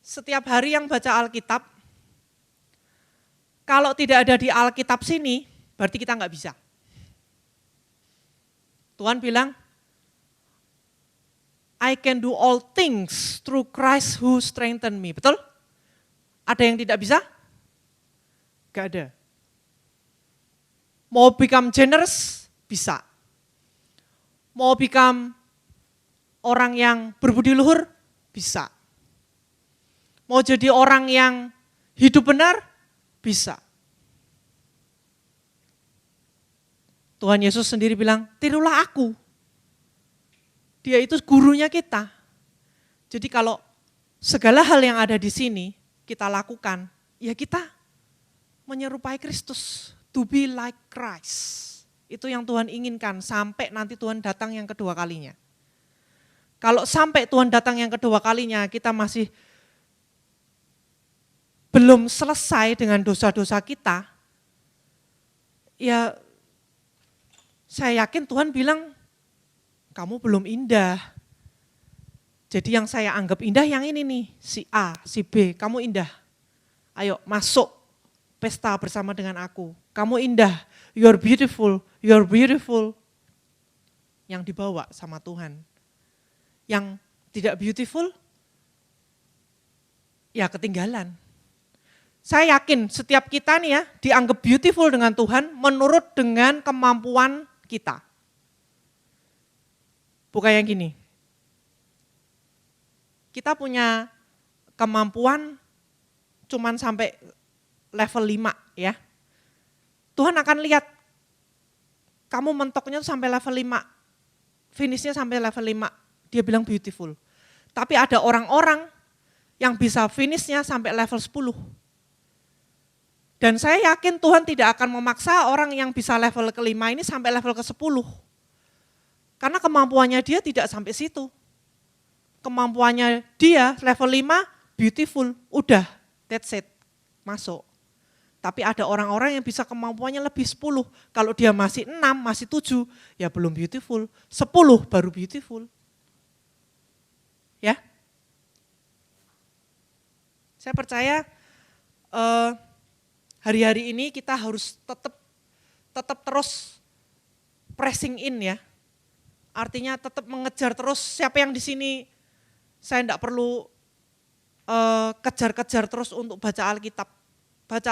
setiap hari yang baca Alkitab, kalau tidak ada di Alkitab sini, berarti kita nggak bisa. Tuhan bilang, I can do all things through Christ who strengthen me. Betul? Ada yang tidak bisa? Gak ada. Mau become generous? Bisa. Mau become orang yang berbudi luhur? Bisa. Mau jadi orang yang hidup benar? Bisa. Tuhan Yesus sendiri bilang, tirulah aku. Dia itu gurunya kita. Jadi kalau segala hal yang ada di sini kita lakukan, ya kita menyerupai Kristus. To be like Christ. Itu yang Tuhan inginkan sampai nanti Tuhan datang yang kedua kalinya. Kalau sampai Tuhan datang yang kedua kalinya kita masih belum selesai dengan dosa-dosa kita, ya saya yakin Tuhan bilang, kamu belum indah. Jadi yang saya anggap indah yang ini nih, si A, si B, kamu indah. Ayo masuk pesta bersama dengan aku. Kamu indah, you're beautiful, you're beautiful. Yang dibawa sama Tuhan. Yang tidak beautiful, ya ketinggalan. Saya yakin setiap kita nih ya dianggap beautiful dengan Tuhan menurut dengan kemampuan kita. Bukan yang gini. Kita punya kemampuan cuman sampai level 5 ya. Tuhan akan lihat kamu mentoknya sampai level 5, finishnya sampai level 5, dia bilang beautiful. Tapi ada orang-orang yang bisa finishnya sampai level 10. Dan saya yakin Tuhan tidak akan memaksa orang yang bisa level ke-5 ini sampai level ke-10. Karena kemampuannya dia tidak sampai situ. Kemampuannya dia level 5 beautiful, udah that's it, masuk. Tapi ada orang-orang yang bisa kemampuannya lebih 10. Kalau dia masih 6, masih 7, ya belum beautiful. 10 baru beautiful. Ya. Saya percaya hari-hari ini kita harus tetap terus pressing in ya. Artinya tetap mengejar terus. Siapa yang di sini saya tidak perlu kejar-kejar terus untuk baca Alkitab. Baca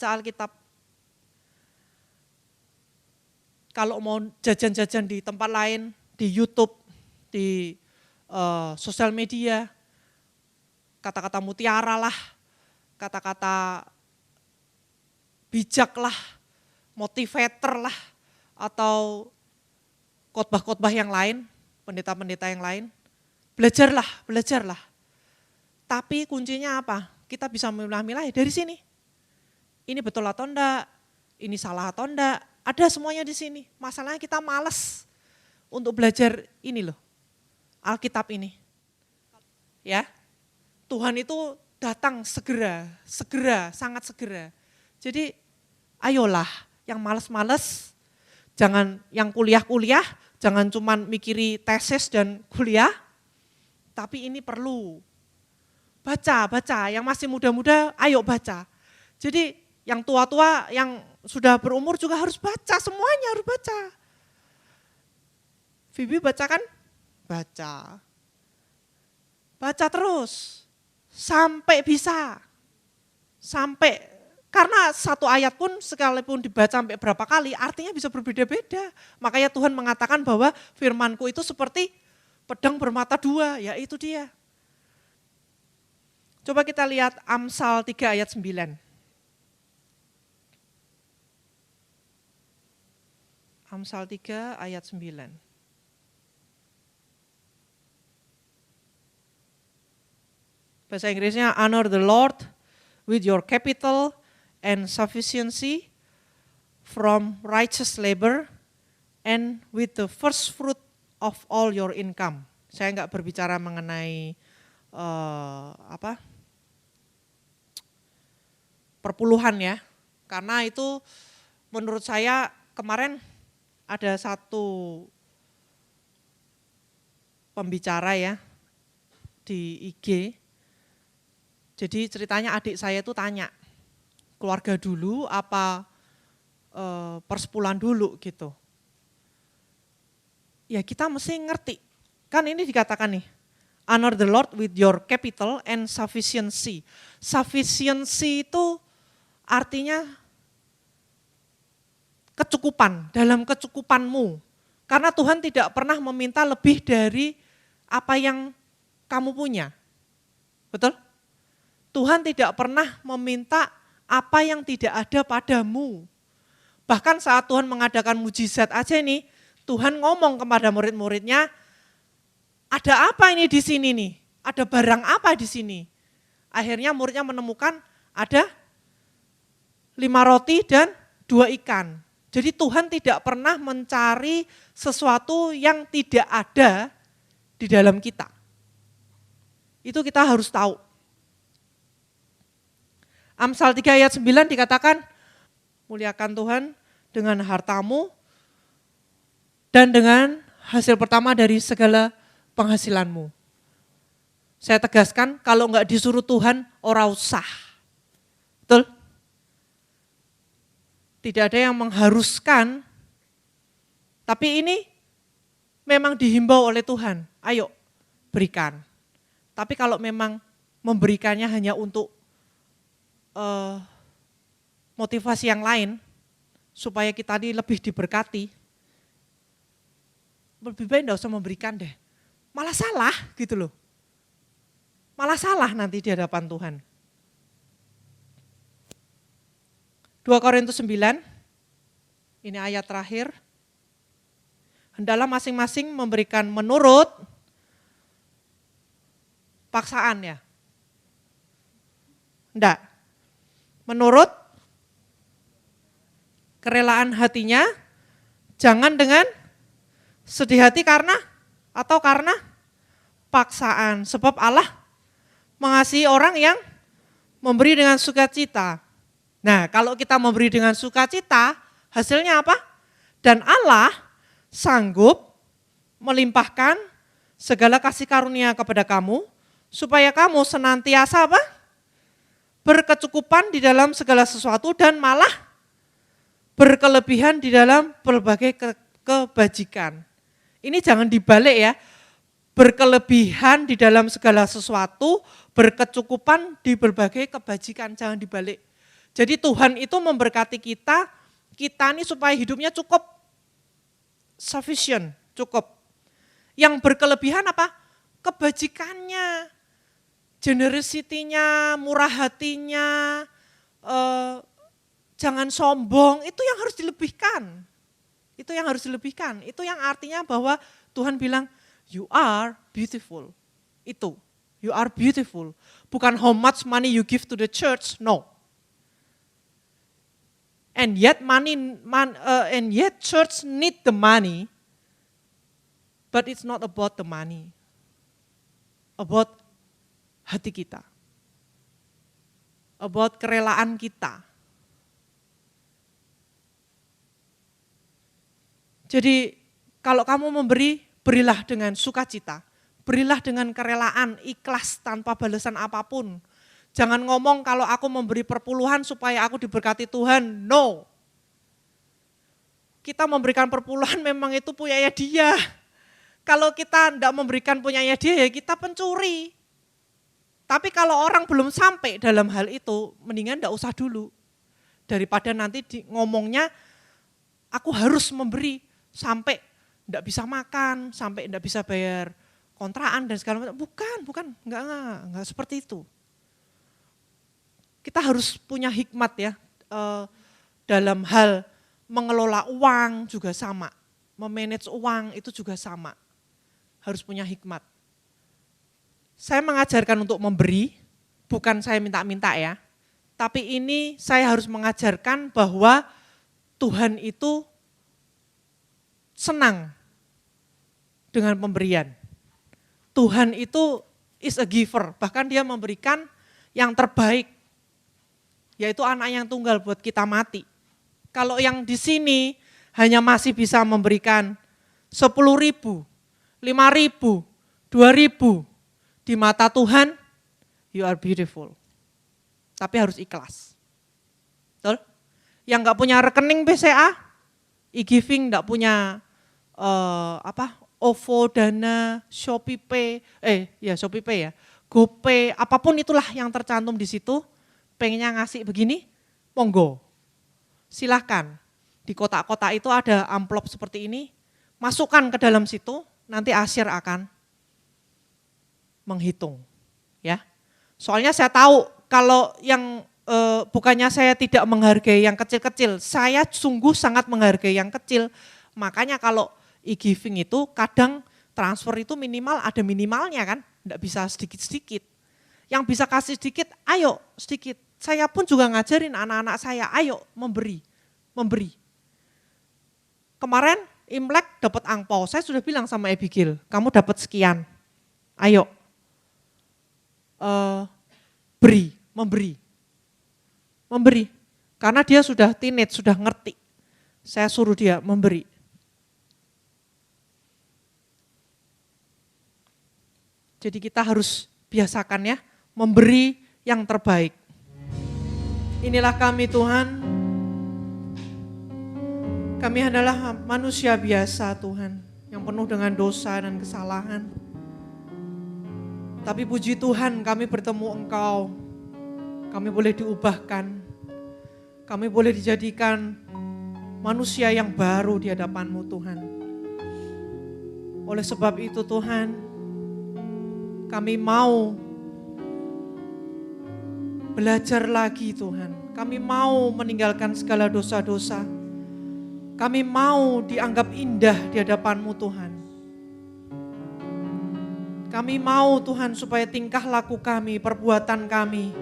Alkitab. Kalau mau jajan-jajan di tempat lain, di YouTube, di sosial media, kata-kata mutiara lah, kata-kata bijak lah, motivator lah, atau khotbah-khotbah yang lain, pendeta-pendeta yang lain, belajarlah. Tapi kuncinya apa? Kita bisa memilah-milah ya dari sini. Ini betul atau enggak, ini salah atau enggak, ada semuanya di sini. Masalahnya kita malas untuk belajar ini loh, Alkitab ini. Ya, Tuhan itu datang segera, sangat segera. Jadi ayolah yang malas-malas, jangan yang kuliah-kuliah, jangan cuman mikiri tesis dan kuliah, tapi ini perlu. Baca, yang masih muda-muda ayo baca. Jadi yang tua-tua, yang sudah berumur juga harus baca, semuanya harus baca. Vivi baca kan? Baca. Baca terus, sampai bisa. Sampai, karena satu ayat pun sekalipun dibaca sampai berapa kali, artinya bisa berbeda-beda. Makanya Tuhan mengatakan bahwa firman-Ku itu seperti pedang bermata dua, ya itu dia. Coba kita lihat Amsal 3 ayat 9. Amsal 3 ayat 9. Bahasa Inggrisnya, honor the Lord with your capital and sufficiency from righteous labor and with the first fruit of all your income. Saya enggak berbicara mengenai perpuluhan ya, karena itu menurut saya kemarin ada satu pembicara ya di IG, jadi ceritanya adik saya itu tanya, keluarga dulu apa persepuluhan dulu gitu. Ya kita mesti ngerti, kan ini dikatakan nih, honor the Lord with your capital and sufficiency. Sufficiency itu artinya kecukupan, dalam kecukupanmu. Karena Tuhan tidak pernah meminta lebih dari apa yang kamu punya. Betul? Tuhan tidak pernah meminta apa yang tidak ada padamu. Bahkan saat Tuhan mengadakan mujizat aja nih, Tuhan ngomong kepada murid-muridnya, ada apa ini di sini nih? Ada barang apa di sini? Akhirnya muridnya menemukan ada 5 roti dan 2 ikan. Jadi Tuhan tidak pernah mencari sesuatu yang tidak ada di dalam kita. Itu kita harus tahu. Amsal 3 ayat 9 dikatakan, muliakan Tuhan dengan hartamu dan dengan hasil pertama dari segala penghasilanmu. Saya tegaskan, kalau enggak disuruh Tuhan, ora usah. Betul? Tidak ada yang mengharuskan, tapi ini memang dihimbau oleh Tuhan. Ayo, berikan. Tapi kalau memang memberikannya hanya untuk motivasi yang lain, supaya kita ini lebih diberkati, lebih baik enggak usah memberikan deh. Malah salah gitu loh. Malah salah nanti di hadapan Tuhan. 2 Korintus 9, ini ayat terakhir. Hendaklah masing-masing memberikan menurut paksaan ya. Enggak. Menurut kerelaan hatinya, jangan dengan sedih hati karena paksaan. Sebab Allah mengasihi orang yang memberi dengan sukacita. Nah, kalau kita memberi dengan sukacita, hasilnya apa? Dan Allah sanggup melimpahkan segala kasih karunia kepada kamu, supaya kamu senantiasa apa? Berkecukupan di dalam segala sesuatu dan malah berkelebihan di dalam berbagai kebajikan. Ini jangan dibalik ya, berkelebihan di dalam segala sesuatu, berkecukupan di berbagai kebajikan, jangan dibalik. Jadi Tuhan itu memberkati kita ini supaya hidupnya cukup, sufficient, cukup. Yang berkelebihan apa? Kebajikannya, generosity-nya, murah hatinya, jangan sombong, itu yang harus dilebihkan. Itu yang harus dilebihkan, itu yang artinya bahwa Tuhan bilang, you are beautiful. Itu, you are beautiful. Bukan how much money you give to the church, no. And yet church need the money, but it's not about the money, about hati kita, about kerelaan kita. Jadi kalau kamu memberi, berilah dengan sukacita, berilah dengan kerelaan, ikhlas tanpa balasan apapun. Jangan ngomong kalau aku memberi perpuluhan supaya aku diberkati Tuhan, no. Kita memberikan perpuluhan memang itu punyanya Dia. Kalau kita tidak memberikan punyanya Dia, ya kita pencuri. Tapi kalau orang belum sampai dalam hal itu, mendingan tidak usah dulu. Daripada nanti ngomongnya, aku harus memberi sampai tidak bisa makan, sampai tidak bisa bayar kontrakan dan segala macam. Bukan, enggak seperti itu. Kita harus punya hikmat ya, dalam hal mengelola uang juga sama, memanage uang itu juga sama, harus punya hikmat. Saya mengajarkan untuk memberi, bukan saya minta-minta ya, tapi ini saya harus mengajarkan bahwa Tuhan itu senang dengan pemberian. Tuhan itu is a giver, bahkan Dia memberikan yang terbaik, yaitu anak yang tunggal buat kita mati. Kalau yang di sini hanya masih bisa memberikan 10.000, 5.000, 2.000, di mata Tuhan, you are beautiful. Tapi harus ikhlas. Betul? Yang enggak punya rekening BCA, e-giving enggak punya OVO, Dana, ShopeePay, ShopeePay ya, GoPay, apapun itulah yang tercantum di situ, pengennya ngasih begini, monggo. Silahkan, di kotak-kotak itu ada amplop seperti ini, masukkan ke dalam situ, nanti Asyir akan menghitung. Ya. Soalnya saya tahu kalau yang bukannya saya tidak menghargai yang kecil-kecil, saya sungguh sangat menghargai yang kecil. Makanya kalau e-giving itu kadang transfer itu minimal ada minimalnya kan, enggak bisa sedikit-sedikit. Yang bisa kasih sedikit, ayo sedikit. Saya pun juga ngajarin anak-anak saya, ayo memberi. Kemarin Imlek dapat angpau, saya sudah bilang sama Abigail, kamu dapat sekian, ayo memberi. Karena dia sudah teenage, sudah ngerti, saya suruh dia memberi. Jadi kita harus biasakan ya, memberi yang terbaik. Inilah kami Tuhan, kami adalah manusia biasa Tuhan, yang penuh dengan dosa dan kesalahan. Tapi puji Tuhan kami bertemu Engkau, kami boleh diubahkan, kami boleh dijadikan manusia yang baru di hadapan-Mu Tuhan. Oleh sebab itu Tuhan, kami mau belajar lagi Tuhan. Kami mau meninggalkan segala dosa-dosa. Kami mau dianggap indah di hadapan-Mu Tuhan. Kami mau Tuhan supaya tingkah laku kami, perbuatan kami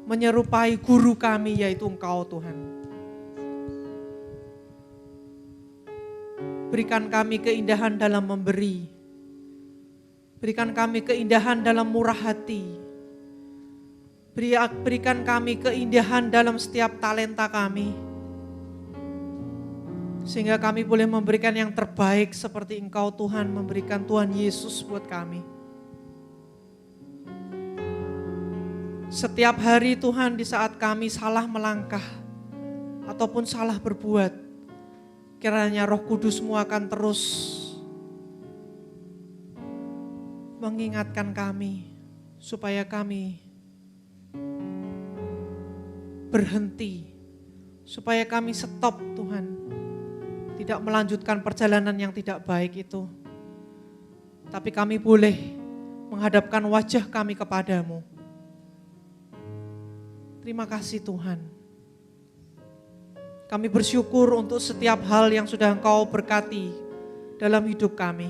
menyerupai guru kami yaitu Engkau Tuhan. Berikan kami keindahan dalam memberi. Berikan kami keindahan dalam murah hati. Berikan kami keindahan dalam setiap talenta kami. Sehingga kami boleh memberikan yang terbaik seperti Engkau Tuhan memberikan Tuhan Yesus buat kami. Setiap hari Tuhan di saat kami salah melangkah ataupun salah berbuat, kiranya Roh Kudus-Mu akan terus mengingatkan kami supaya kami berhenti, supaya kami stop Tuhan, tidak melanjutkan perjalanan yang tidak baik itu. Tapi kami boleh menghadapkan wajah kami kepadamu. Terima kasih Tuhan. Kami bersyukur untuk setiap hal yang sudah Engkau berkati dalam hidup kami.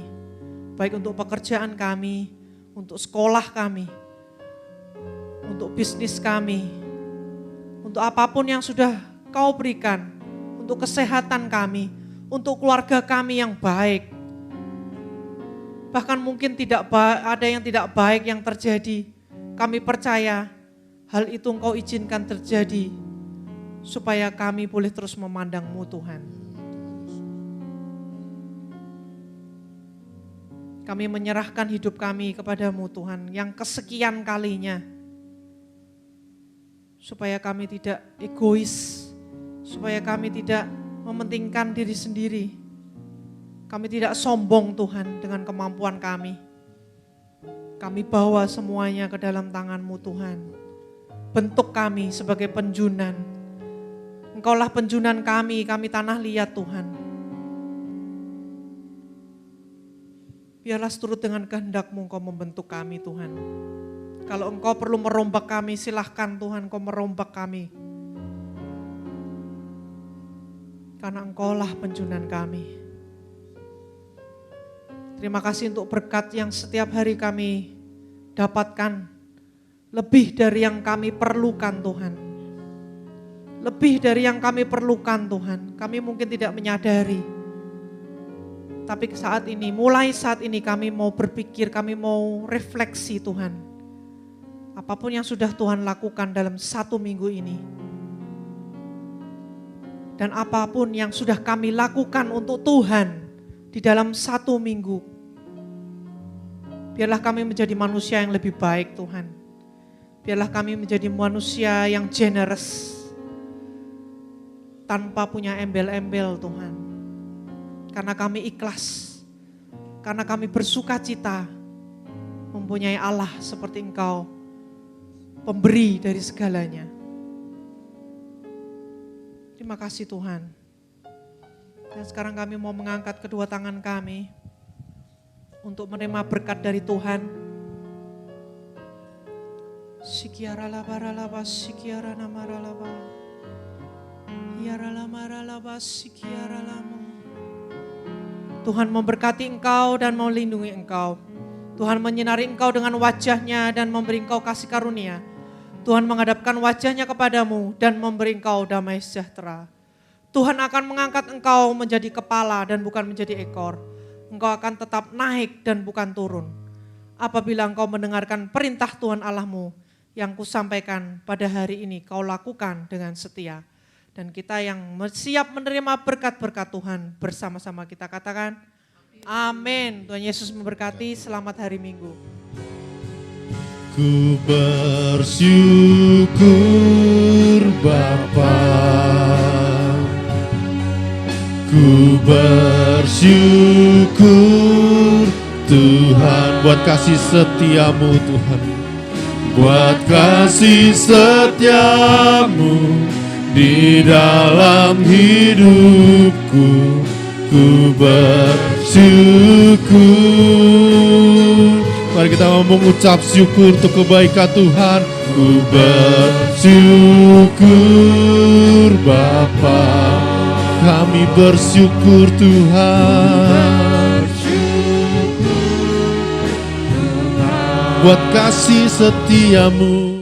Baik untuk pekerjaan kami, untuk sekolah kami, untuk bisnis kami, untuk apapun yang sudah Kau berikan, untuk kesehatan kami, untuk keluarga kami yang baik. Bahkan mungkin ada yang tidak baik yang terjadi. Kami percaya hal itu Engkau izinkan terjadi supaya kami boleh terus memandang-Mu Tuhan. Kami menyerahkan hidup kami kepadamu Tuhan yang kesekian kalinya. Supaya kami tidak egois, supaya kami tidak mementingkan diri sendiri. Kami tidak sombong Tuhan dengan kemampuan kami. Kami bawa semuanya ke dalam tangan-Mu Tuhan. Bentuk kami sebagai penjunan. Engkaulah penjunan kami tanah liat Tuhan. Biarlah seturut dengan kehendak-Mu Engkau membentuk kami Tuhan. Kalau Engkau perlu merombak kami, silahkan Tuhan Engkau merombak kami. Karena Engkaulah penjunan kami. Terima kasih untuk berkat yang setiap hari kami dapatkan. Lebih dari yang kami perlukan Tuhan. Lebih dari yang kami perlukan Tuhan. Kami mungkin tidak menyadari. Tapi mulai saat ini kami mau berpikir, kami mau refleksi Tuhan. Apapun yang sudah Tuhan lakukan dalam 1 minggu ini. Dan apapun yang sudah kami lakukan untuk Tuhan di dalam 1 minggu. Biarlah kami menjadi manusia yang lebih baik Tuhan. Biarlah kami menjadi manusia yang generous. Tanpa punya embel-embel Tuhan. Karena kami ikhlas. Karena kami bersuka cita mempunyai Allah seperti Engkau. Pemberi dari segalanya. Terima kasih Tuhan. Dan sekarang kami mau mengangkat kedua tangan kami. Untuk menerima berkat dari Tuhan. Sikiara labaralaba, sikiara namaralaba. Tuhan memberkati engkau dan melindungi engkau. Tuhan menyinari engkau dengan wajah-Nya dan memberi engkau kasih karunia. Tuhan menghadapkan wajah-Nya kepadamu dan memberi engkau damai sejahtera. Tuhan akan mengangkat engkau menjadi kepala dan bukan menjadi ekor. Engkau akan tetap naik dan bukan turun. Apabila engkau mendengarkan perintah Tuhan Allahmu yang kusampaikan pada hari ini, kau lakukan dengan setia. Dan kita yang siap menerima berkat-berkat Tuhan bersama-sama kita katakan, amin. Tuhan Yesus memberkati, selamat hari Minggu. Ku bersyukur Bapa, ku bersyukur Tuhan buat kasih setiamu Tuhan, buat kasih setiamu di dalam hidupku. Ku bersyukur. Mari kita mengucap syukur untuk kebaikan Tuhan. Ku bersyukur Bapa, kami bersyukur Tuhan, buat kasih setiamu.